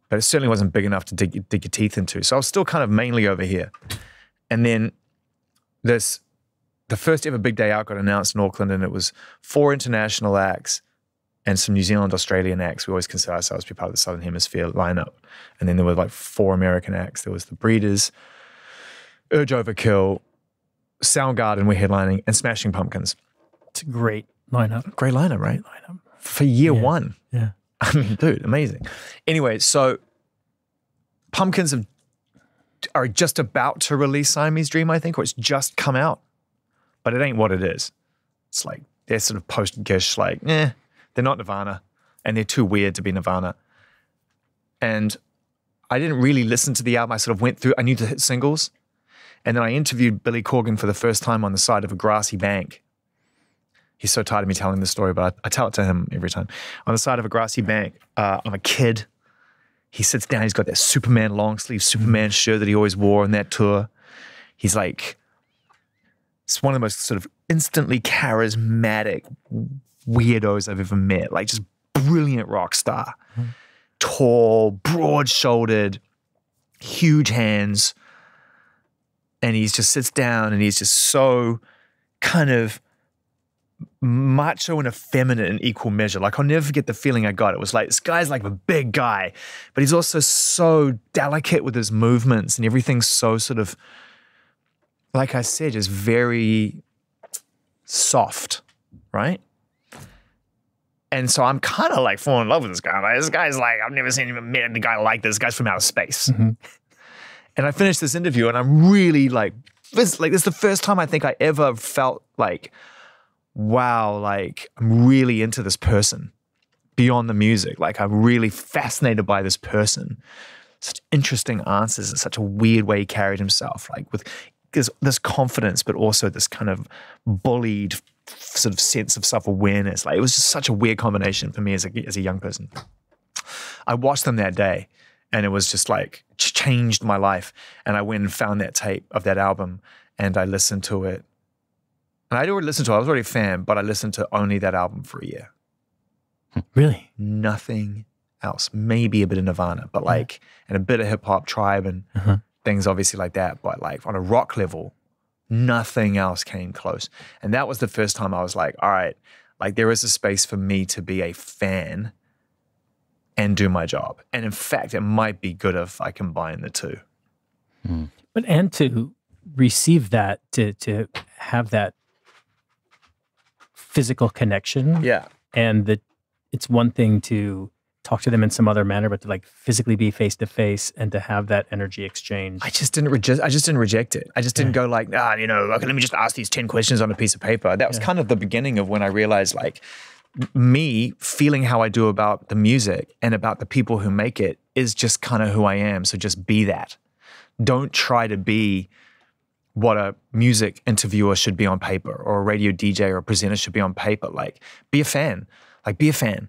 But it certainly wasn't big enough to dig your teeth into. So I was still kind of mainly over here. And then the first ever Big Day Out got announced in Auckland, and it was 4 international acts and some New Zealand, Australian acts. We always consider ourselves to be part of the Southern Hemisphere lineup. And then there were like 4 American acts. There was the Breeders, Urge Overkill, Soundgarden were headlining, and Smashing Pumpkins. It's a great lineup. Great lineup, right? For year one. Yeah. I mean, dude, amazing. Anyway, so Pumpkins are just about to release Siamese Dream, I think, or it's just come out. But it ain't what it is. It's like they're sort of post-gish, like, they're not Nirvana, and they're too weird to be Nirvana. And I didn't really listen to the album. I sort of went through, I knew the hit singles. And then I interviewed Billy Corgan for the first time on the side of a grassy bank. He's so tired of me telling this story, but I tell it to him every time. On the side of a grassy bank, I'm a kid. He sits down, he's got that Superman long sleeve Superman shirt that he always wore on that tour. He's like, it's one of the most sort of instantly charismatic weirdos I've ever met. Like just brilliant rock star. Tall, broad-shouldered, huge hands. And he just sits down and he's just so kind of macho and effeminate in equal measure. Like, I'll never forget the feeling I got. It was like, this guy's like a big guy, but he's also so delicate with his movements, and everything's so sort of, like I said, just very soft, right? And so I'm kind of like falling in love with this guy. Like, this guy's like, I've never seen him met a guy like this. This guy's from outer space. And I finished this interview and I'm really like, this is the first time I think I ever felt like, wow, like I'm really into this person beyond the music. Like I'm really fascinated by this person. such interesting answers and such a weird way he carried himself, like with this confidence, but also this kind of bullied sort of sense of self-awareness. Like, it was just such a weird combination for me as a young person. I watched them that day, and it was just like changed my life. And I went and found that tape of that album, and I listened to it. And I'd already listened to it. I was already a fan, but I listened to only that album for a year. Really? Nothing else. Maybe a bit of Nirvana, but like, and a bit of hip hop, Tribe, and things obviously like that. But like on a rock level, nothing else came close. And that was the first time I was like, all right, like there is a space for me to be a fan and do my job. And in fact, it might be good if I combine the two. But and to receive that, to have that physical connection. Yeah. And that it's one thing to talk to them in some other manner, but to like physically be face to face and to have that energy exchange. I just didn't reject it. I just didn't go like, okay, let me just ask these 10 questions on a piece of paper. That was kind of the beginning of when I realized like me feeling how I do about the music and about the people who make it is just kind of who I am. So just be that. Don't try to be what a music interviewer should be on paper, or a radio DJ or a presenter should be on paper. Like, be a fan. Like, be a fan.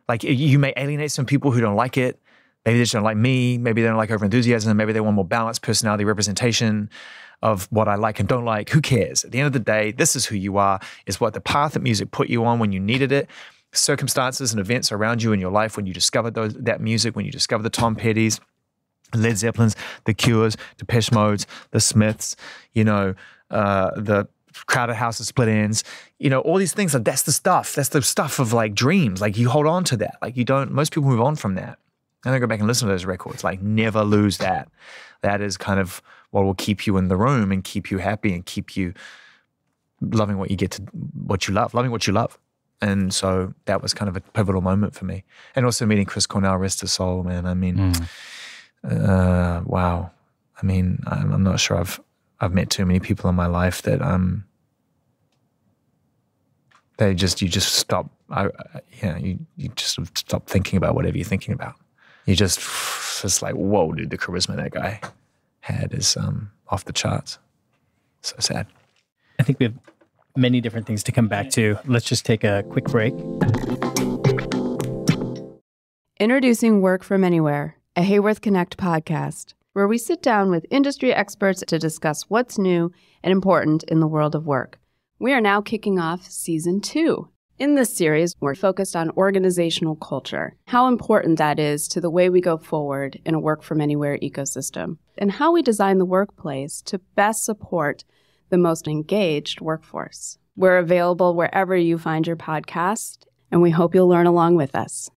Like, you may alienate some people who don't like it. Maybe they just don't like me. Maybe they don't like over-enthusiasm. Maybe they want more balanced personality representation of what I like and don't like. Who cares? At the end of the day, this is who you are. It's what the path that music put you on when you needed it. Circumstances and events around you in your life when you discovered that music, when you discovered the Tom Pettys, Led Zeppelins, the Cures, Depeche Modes, the Smiths, the Crowded House of Split Ends, all these things. That's the stuff. That's the stuff of like dreams. Like, you hold on to that. Like, most people move on from that. And I go back and listen to those records. Like, never lose that. That is kind of what will keep you in the room and keep you happy and keep you loving what you love. And so that was kind of a pivotal moment for me. And also meeting Chris Cornell, rest his soul, man. I mean, wow. I mean, I'm not sure I've met too many people in my life that you just stop. You just stop thinking about whatever you're thinking about. You just like, whoa, dude, the charisma that guy had is off the charts. So sad. I think we have many different things to come back to. Let's just take a quick break. Introducing Work From Anywhere, a Hayworth Connect podcast, where we sit down with industry experts to discuss what's new and important in the world of work. We are now kicking off Season 2. In this series, we're focused on organizational culture, how important that is to the way we go forward in a work-from-anywhere ecosystem, and how we design the workplace to best support the most engaged workforce. We're available wherever you find your podcast, and we hope you'll learn along with us.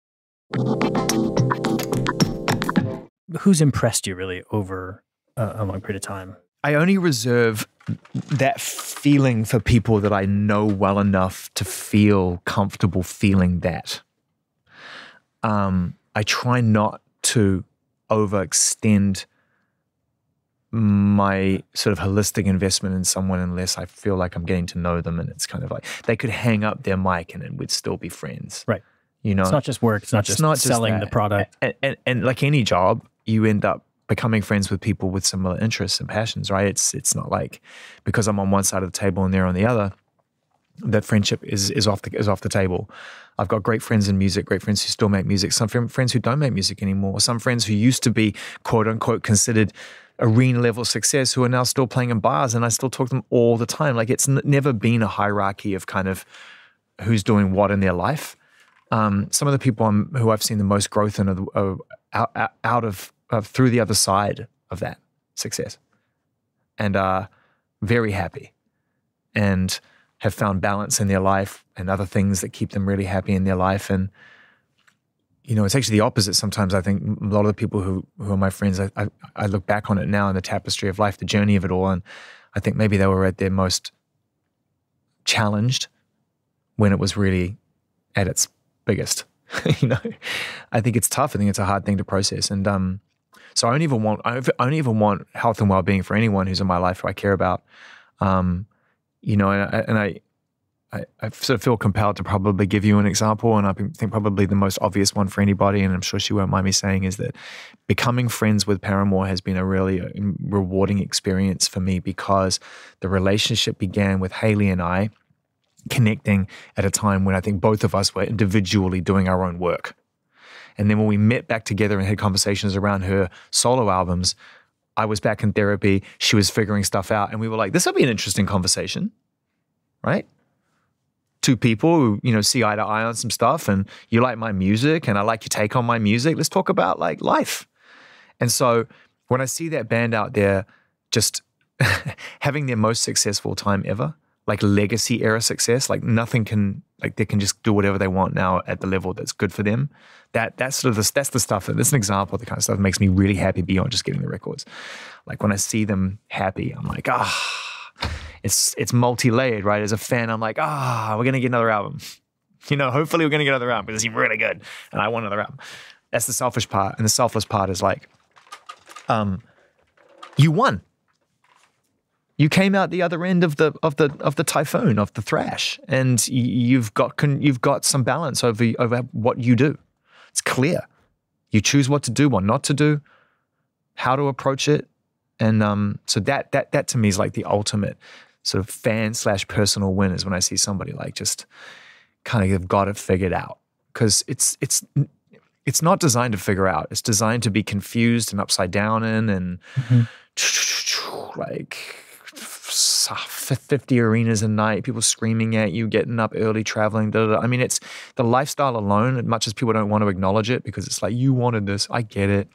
Who's impressed you really over a long period of time? I only reserve that feeling for people that I know well enough to feel comfortable feeling that. I try not to overextend my sort of holistic investment in someone unless I feel like I'm getting to know them, and it's kind of like they could hang up their mic and we'd still be friends. Right. It's not just work. It's not just selling the product. And like any job, you end up becoming friends with people with similar interests and passions, right? It's not like because I'm on one side of the table and they're on the other, that friendship is off the table. I've got great friends in music, great friends who still make music, some friends who don't make music anymore, some friends who used to be quote unquote considered arena level success who are now still playing in bars, and I still talk to them all the time. Like, it's never been a hierarchy of kind of who's doing what in their life. Some of the people who I've seen the most growth in are out of through the other side of that success, and are very happy and have found balance in their life and other things that keep them really happy in their life. And it's actually the opposite. Sometimes I think a lot of the people who are my friends, I look back on it now in the tapestry of life, the journey of it all, and I think maybe they were at their most challenged when it was really at its biggest. I think it's tough. I think it's a hard thing to process. And so I only even want health and well-being for anyone who's in my life who I care about. And I sort of feel compelled to probably give you an example, and I think probably the most obvious one for anybody, and I'm sure she won't mind me saying, is that becoming friends with Paramore has been a really rewarding experience for me, because the relationship began with Haley and I connecting at a time when I think both of us were individually doing our own work. And then when we met back together and had conversations around her solo albums, I was back in therapy, she was figuring stuff out, and we were like, this will be an interesting conversation, right? Two people who, you know, see eye to eye on some stuff, and you like my music and I like your take on my music. Let's talk about like life. And so when I see that band out there just having their most successful time ever, like legacy era success, like nothing can, like they can just do whatever they want now at the level that's good for them. That's the stuff, that's an example of the kind of stuff that makes me really happy beyond just getting the records. Like when I see them happy, I'm like, it's multi-layered, right? As a fan, I'm like, we're going to get another album. You know, hopefully we're going to get another album because he's really good and I want another album. That's the selfish part. And the selfless part is like, you won. You came out the other end of the typhoon, of the thrash, and you've got some balance over what you do. It's clear. You choose what to do, what not to do, how to approach it. And so that to me is like the ultimate sort of fan/personal win, is when I see somebody like just kind of have got it figured out. Because it's not designed to figure out. It's designed to be confused and upside down in, and like 50 arenas a night, people screaming at you, getting up early, traveling, I mean, it's the lifestyle alone, as much as people don't want to acknowledge it, because it's like, you wanted this, I get it.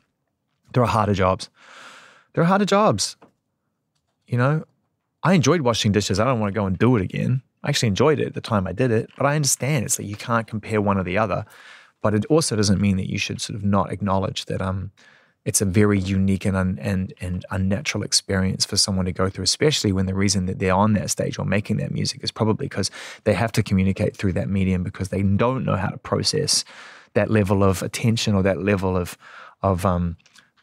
There are harder jobs. You know, I enjoyed washing dishes. I don't want to go and do it again. I actually enjoyed it at the time I did it, but I understand it's like you can't compare one or the other. But it also doesn't mean that you should sort of not acknowledge that it's a very unique and unnatural experience for someone to go through, especially when the reason that they're on that stage or making that music is probably because they have to communicate through that medium, because they don't know how to process that level of attention or that level of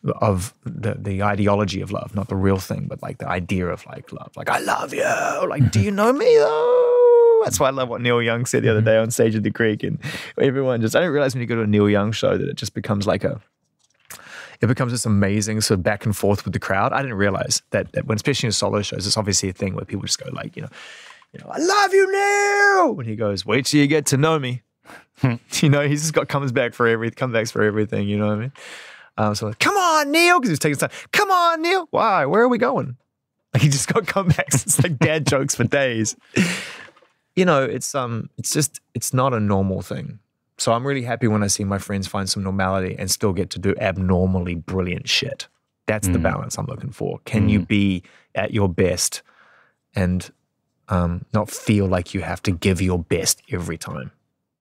the ideology of love, not the real thing, but like the idea of like love. Like, I love you. Like, do you know me though? That's why I love what Neil Young said the other day on stage at the Creek. And everyone just, I didn't realize when you go to a Neil Young show that it just becomes like it becomes this amazing sort of back and forth with the crowd. I didn't realize that when, especially in solo shows, it's obviously a thing where people just go like, you know, I love you, Neil. And he goes, wait till you get to know me. You know, he's just got comebacks for everything, you know what I mean? So like, come on, Neil, because he's taking time. Come on, Neil. Why? Where are we going? Like, he just got comebacks. It's like dad jokes for days. You know, it's not a normal thing. So I'm really happy when I see my friends find some normality and still get to do abnormally brilliant shit. That's the balance I'm looking for. Can you be at your best and not feel like you have to give your best every time?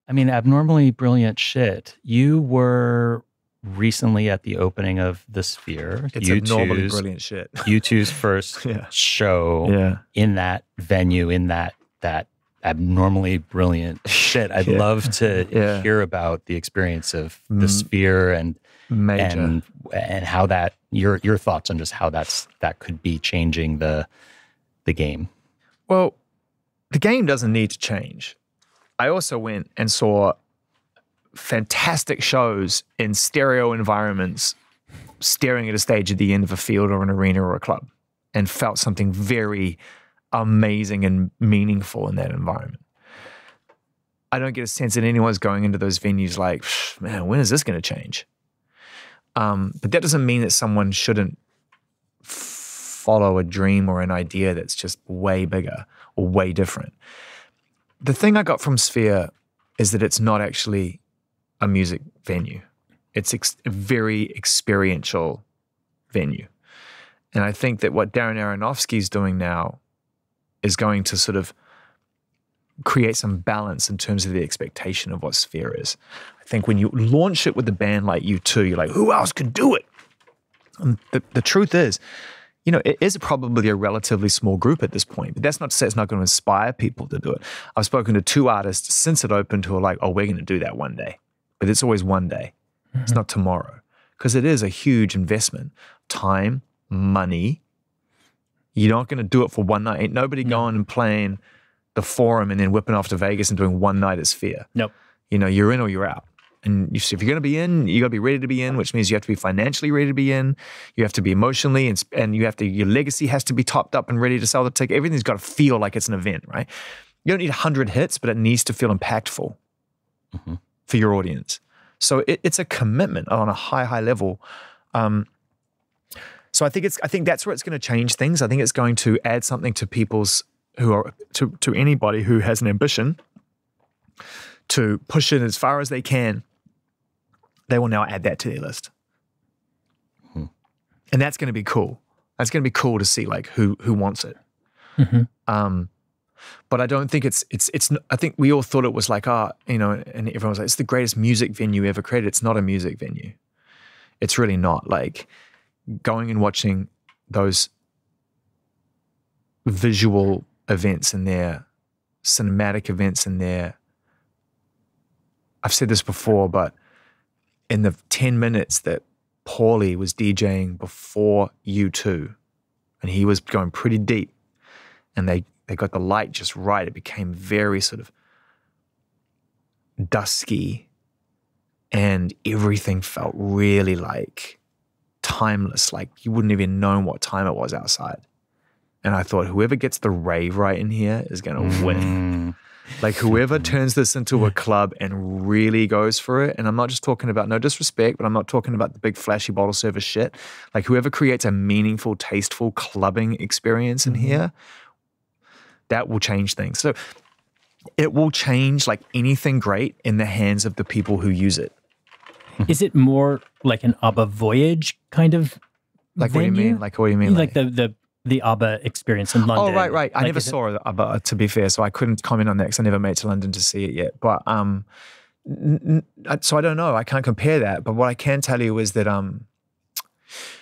I mean, abnormally brilliant shit. You were recently at the opening of The Sphere. It's abnormally brilliant shit. U2's first show in that venue, in that abnormally brilliant shit. I'd love to hear about the experience of The Sphere and how that your thoughts on just how that could be changing the game. Well, the game doesn't need to change. I also went and saw fantastic shows in stereo environments, staring at a stage at the end of a field or an arena or a club, and felt something very amazing and meaningful in that environment. I don't get a sense that anyone's going into those venues like, man, when is this going to change? But that doesn't mean that someone shouldn't follow a dream or an idea that's just way bigger or way different. The thing I got from Sphere is that it's not actually a music venue. It's a very experiential venue. And I think that what Darren Aronofsky's doing now is going to sort of create some balance in terms of the expectation of what Sphere is. I think when you launch it with a band like U2, you're like, who else could do it? And the truth is, you know, it is probably a relatively small group at this point, but that's not to say it's not going to inspire people to do it. I've spoken to 2 artists since it opened who are like, oh, we're going to do that one day. But it's always one day. It's not tomorrow. Because it is a huge investment. Time, money. You're not going to do it for one night. Ain't nobody going and playing the Forum and then whipping off to Vegas and doing one night at Sphere. Nope. You know, you're in or you're out. And if you're going to be in, you got to be ready to be in, which means you have to be financially ready to be in. You have to be emotionally, and you have to, your legacy has to be topped up and ready to sell the ticket. Everything's got to feel like it's an event, right? You don't need 100 hits, but it needs to feel impactful for your audience. So it's a commitment on a high level. So I think that's where it's going to change things. I think it's going to add something to people's to anybody who has an ambition to push it as far as they can. They will now add that to their list. And that's going to be cool. That's going to be cool to see like who wants it. But I don't think it's I think we all thought it was like, you know, and everyone was like, it's the greatest music venue ever created. It's not a music venue. It's really not. Like going and watching those visual events in there, cinematic events in there. I've said this before, but in the 10 minutes that Paulie was DJing before U2, and he was going pretty deep, and they got the light just right. It became very sort of dusky, and everything felt really like timeless, like you wouldn't even know what time it was outside. And I thought, whoever gets the rave right in here is going to win. Like whoever turns this into a club and really goes for it, and I'm not just talking about, no disrespect, but I'm not talking about the big flashy bottle service shit. Like whoever creates a meaningful, tasteful clubbing experience in here, that will change things. So it will change like anything great in the hands of the people who use it. Is it more like an ABBA Voyage kind of Like venue? what do you mean? Like what do you mean? Like the ABBA experience in London. Oh, right. I Like, never saw ABBA, to be fair, so I couldn't comment on that because I never made it to London to see it yet. But so I don't know. I can't compare that. But what I can tell you is that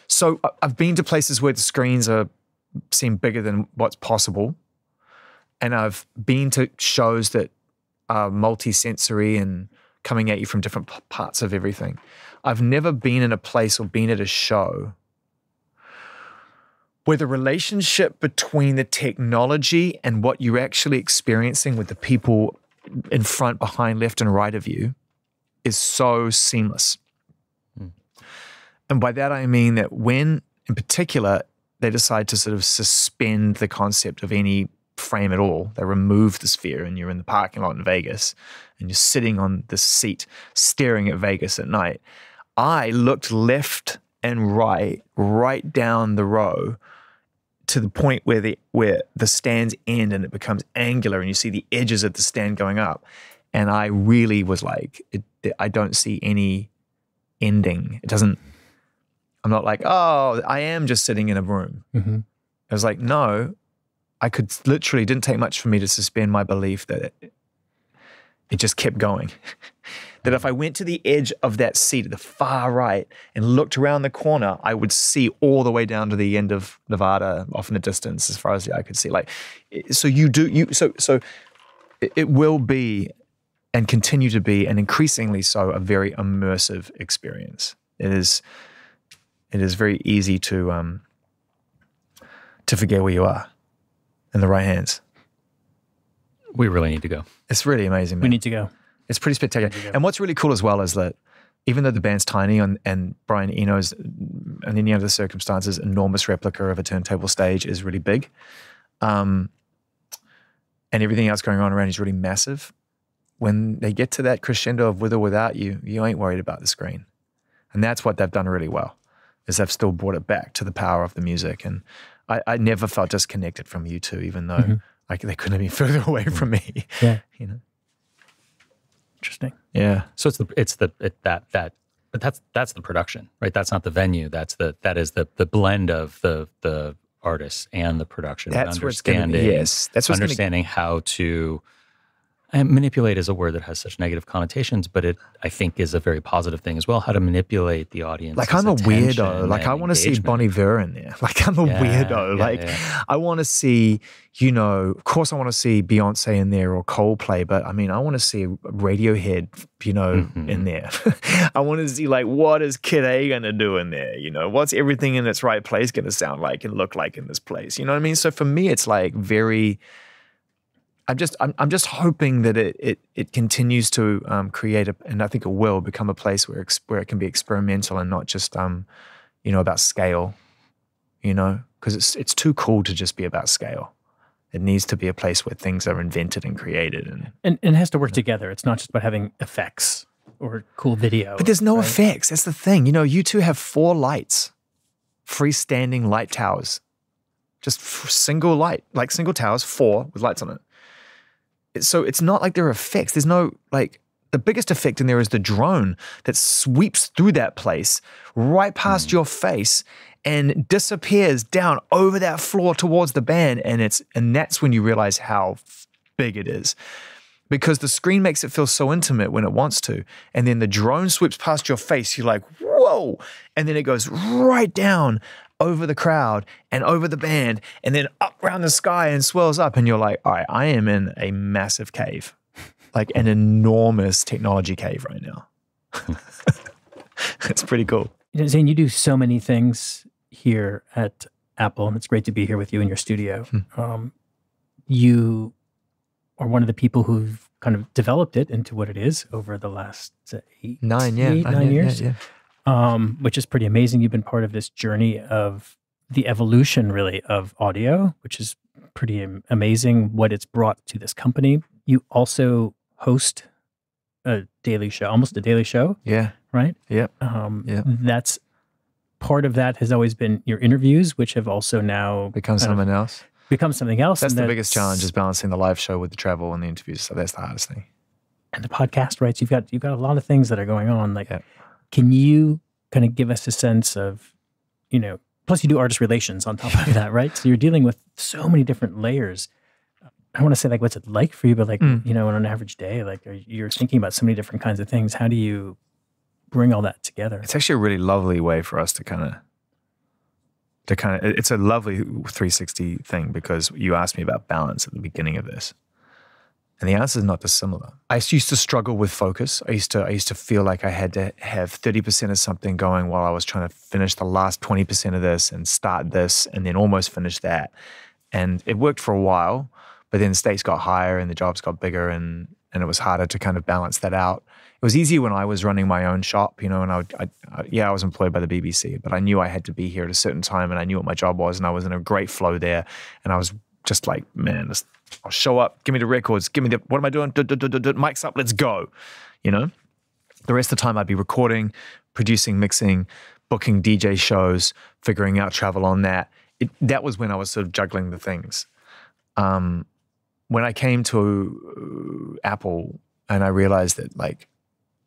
so I've been to places where the screens seem bigger than what's possible, and I've been to shows that are multi-sensory and coming at you from different parts of everything. I've never been in a place or been at a show where the relationship between the technology and what you're actually experiencing with the people in front, behind, left, and right of you is so seamless. And by that I mean that when, in particular, they decide to sort of suspend the concept of any frame at all, they remove the sphere and you're in the parking lot in Vegas and you're sitting on the seat staring at Vegas at night. I looked left and right down the row to the point where the stands end and it becomes angular and you see the edges of the stand going up. And I really was like, I don't see any ending. I'm not like, oh, I am just sitting in a room. I was like, no, I could literally, didn't take much for me to suspend my belief that it just kept going. That if I went to the edge of that seat at the far right and looked around the corner, I would see all the way down to the end of Nevada off in the distance as far as the eye could see. Like, so so it will be and continue to be, and increasingly so, a very immersive experience. It is very easy to forget where you are in the right hands. We really need to go. It's really amazing, man. We need to go. It's pretty spectacular. And what's really cool as well is that even though the band's tiny and Brian Eno's, in any other circumstances, enormous replica of a turntable stage is really big, and everything else going on around is really massive, when they get to that crescendo of with or without you, you ain't worried about the screen. And that's what they've done really well, is they've still brought it back to the power of the music. And I never felt disconnected from U2, even though they couldn't have been further away from me. Yeah. You know? Interesting. Yeah. So that's the production, right? That's not the venue. That is the blend of the artists and the production. That's and where it's going to be. Yes. That's what's understanding how to. And manipulate is a word that has such negative connotations, but it, I think, is a very positive thing as well. How to manipulate the audience. Like, I'm a weirdo. Like, I want to see Bon Iver in there. Like, I'm a weirdo. I want to see, of course I want to see Beyonce in there or Coldplay, but I mean, I want to see Radiohead, in there. I want to see, like, what is Kid A going to do in there? What's everything in its right place going to sound like and look like in this place? You know what I mean? So for me, it's like very... I'm just hoping that it continues to create and I think it will become a place where it can be experimental and not just about scale, because it's too cool to just be about scale. It needs to be a place where things are invented and created, and it has to work together. It's not just about having effects or cool video. But there's no effects. That's the thing. You two have 4 lights, freestanding light towers, just single light, like single towers, 4 with lights on it. So it's not like there are effects. There's no the biggest effect in there is the drone that sweeps through that place right past your face and disappears down over that floor towards the band. And that's when you realize how big it is, because the screen makes it feel so intimate when it wants to. And then the drone sweeps past your face. You're like, whoa. And then it goes right down over the crowd and over the band and then up around the sky and swells up. And you're like, all right, I am in a massive cave, like an enormous technology cave right now. It's pretty cool. Zane, you do so many things here at Apple, and it's great to be here with you in your studio. You are one of the people who've kind of developed it into what it is over the last 9 years. Which is pretty amazing. You've been part of this journey of the evolution, really, of audio, which is pretty amazing what it's brought to this company. You also host a daily show, almost a daily show. Yeah. Right? Yep. That's part of that has always been your interviews, which have also now become something else. That's the biggest challenge, is balancing the live show with the travel and the interviews. So that's the hardest thing. And the podcast, right? So you've got a lot of things that are going on. Can you kind of give us a sense of, plus you do artist relations on top of that, right? So you're dealing with so many different layers. I want to say what's it like for you, but on an average day, you're thinking about so many different kinds of things. How do you bring all that together? It's actually a really lovely way for us to it's a lovely 360 thing, because you asked me about balance at the beginning of this. And the answer is not dissimilar. I used to struggle with focus. I used to feel like I had to have 30% of something going while I was trying to finish the last 20% of this and start this and then almost finish that. And it worked for a while, but then the stakes got higher and the jobs got bigger and it was harder to kind of balance that out. It was easier when I was running my own shop, and I was employed by the BBC, but I knew I had to be here at a certain time and I knew what my job was and I was in a great flow there. And I was just like, man, I'll show up, give me the records, what am I doing? Mic's up, let's go. The rest of the time I'd be recording, producing, mixing, booking DJ shows, figuring out travel on that. That was when I was sort of juggling the things. When I came to Apple and I realized that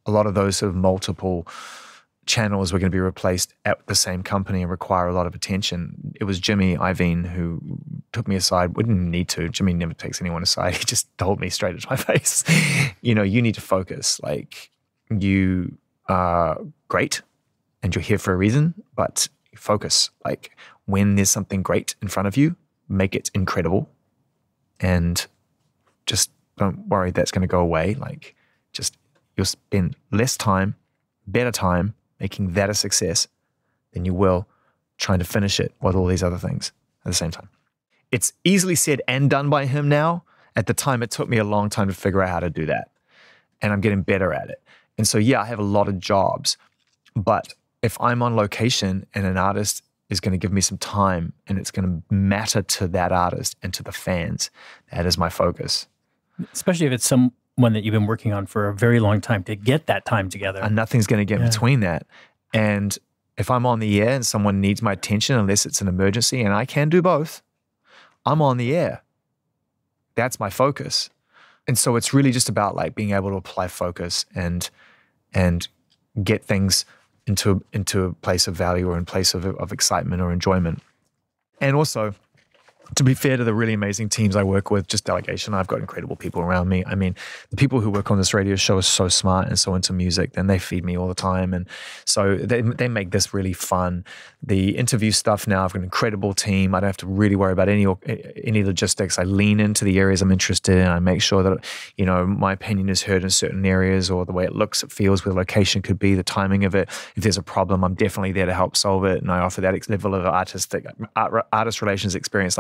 a lot of those sort of multiple channels were going to be replaced at the same company and require a lot of attention, it was Jimmy Iovine who took me aside. We didn't need to. Jimmy never takes anyone aside. He just told me straight into my face, you need to focus. You are great and you're here for a reason, but focus. When there's something great in front of you, make it incredible and just don't worry that's going to go away. You'll spend less time, better time, making that a success than you will trying to finish it with all these other things at the same time. It's easily said and done by him now. At the time, it took me a long time to figure out how to do that. And I'm getting better at it. And so, I have a lot of jobs. But if I'm on location and an artist is going to give me some time and it's going to matter to that artist and to the fans, that is my focus. Especially if it's someone that you've been working on for a very long time, to get that time together. And nothing's going to get between that. And if I'm on the air and someone needs my attention, unless it's an emergency, and I can do both, I'm on the air. That's my focus. And so it's really just about being able to apply focus and get things into a place of value or in place of excitement or enjoyment. And also, to be fair to the really amazing teams I work with, just delegation, I've got incredible people around me. I mean, the people who work on this radio show are so smart and so into music, and they feed me all the time. And so they make this really fun. The interview stuff now, I've got an incredible team. I don't have to really worry about any logistics. I lean into the areas I'm interested in. I make sure that, my opinion is heard in certain areas, or the way it looks, it feels, where the location could be, the timing of it. If there's a problem, I'm definitely there to help solve it. And I offer that level of artist relations experience,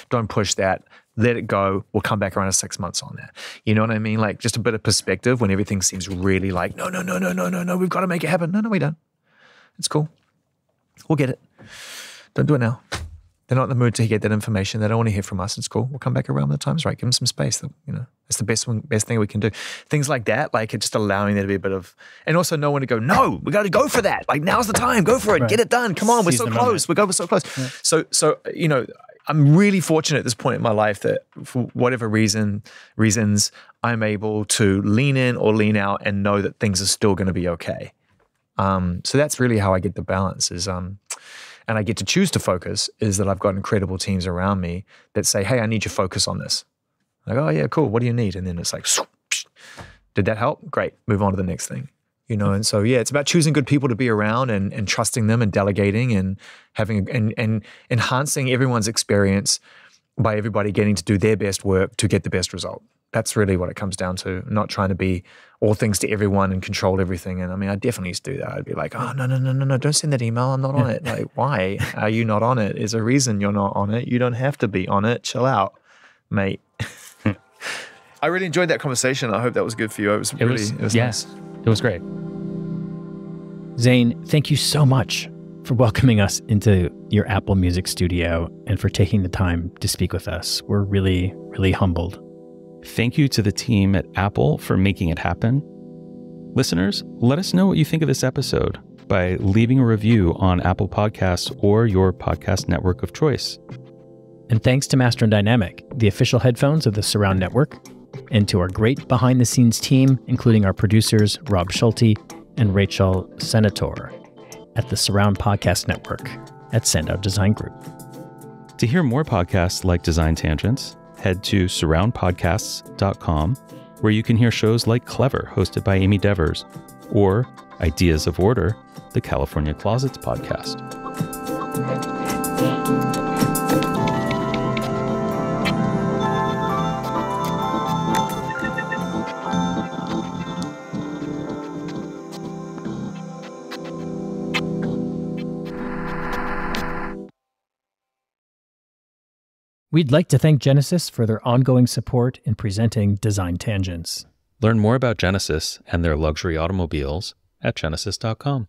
don't push that. let it go. We'll come back around in 6 months on that. You know what I mean? Like just a bit of perspective when everything seems really like, no, we've got to make it happen. No, we don't. It's cool. We'll get it. Don't do it now. They're not in the mood to get that information. They don't want to hear from us. It's cool. We'll come back around when the time's right. Give them some space. It's the best thing we can do. Things like that, like it's just allowing there to be a bit of, and also know when to go, no, we got to go for that. Like now's the time. Go for it. Right. Get it done. Come on. We're so close. We're so close. Yeah. So, I'm really fortunate at this point in my life that for whatever reasons, I'm able to lean in or lean out and know that things are still going to be okay. So that's really how I get the balance is, and I get to choose to focus, is that I've got incredible teams around me that say, hey, I need your focus on this. Like, oh yeah, cool. What do you need? And then it's like, did that help? Great. Move on to the next thing. And so, yeah, it's about choosing good people to be around and trusting them and delegating and having and enhancing everyone's experience by everybody getting to do their best work to get the best result. That's really what it comes down to, not trying to be all things to everyone and control everything. And I mean, I definitely used to do that. I'd be like, oh, no, don't send that email. I'm not on it. Like, why are you not on it? There's a reason you're not on it. You don't have to be on it. Chill out, mate. I really enjoyed that conversation. I hope that was good for you. It was nice. It was great. Zane, thank you so much for welcoming us into your Apple Music studio and for taking the time to speak with us. We're really, really humbled. Thank you to the team at Apple for making it happen. Listeners, let us know what you think of this episode by leaving a review on Apple Podcasts or your podcast network of choice. And thanks to Master and Dynamic, the official headphones of the Surround Network, and to our great behind-the-scenes team, including our producers, Rob Schulte and Rachel Senator at the Surround Podcast Network at Sandow Design Group. To hear more podcasts like Design Tangents, head to surroundpodcasts.com, where you can hear shows like Clever, hosted by Amy Devers, or Ideas of Order, the California Closets podcast. We'd like to thank Genesis for their ongoing support in presenting Design Tangents. Learn more about Genesis and their luxury automobiles at genesis.com.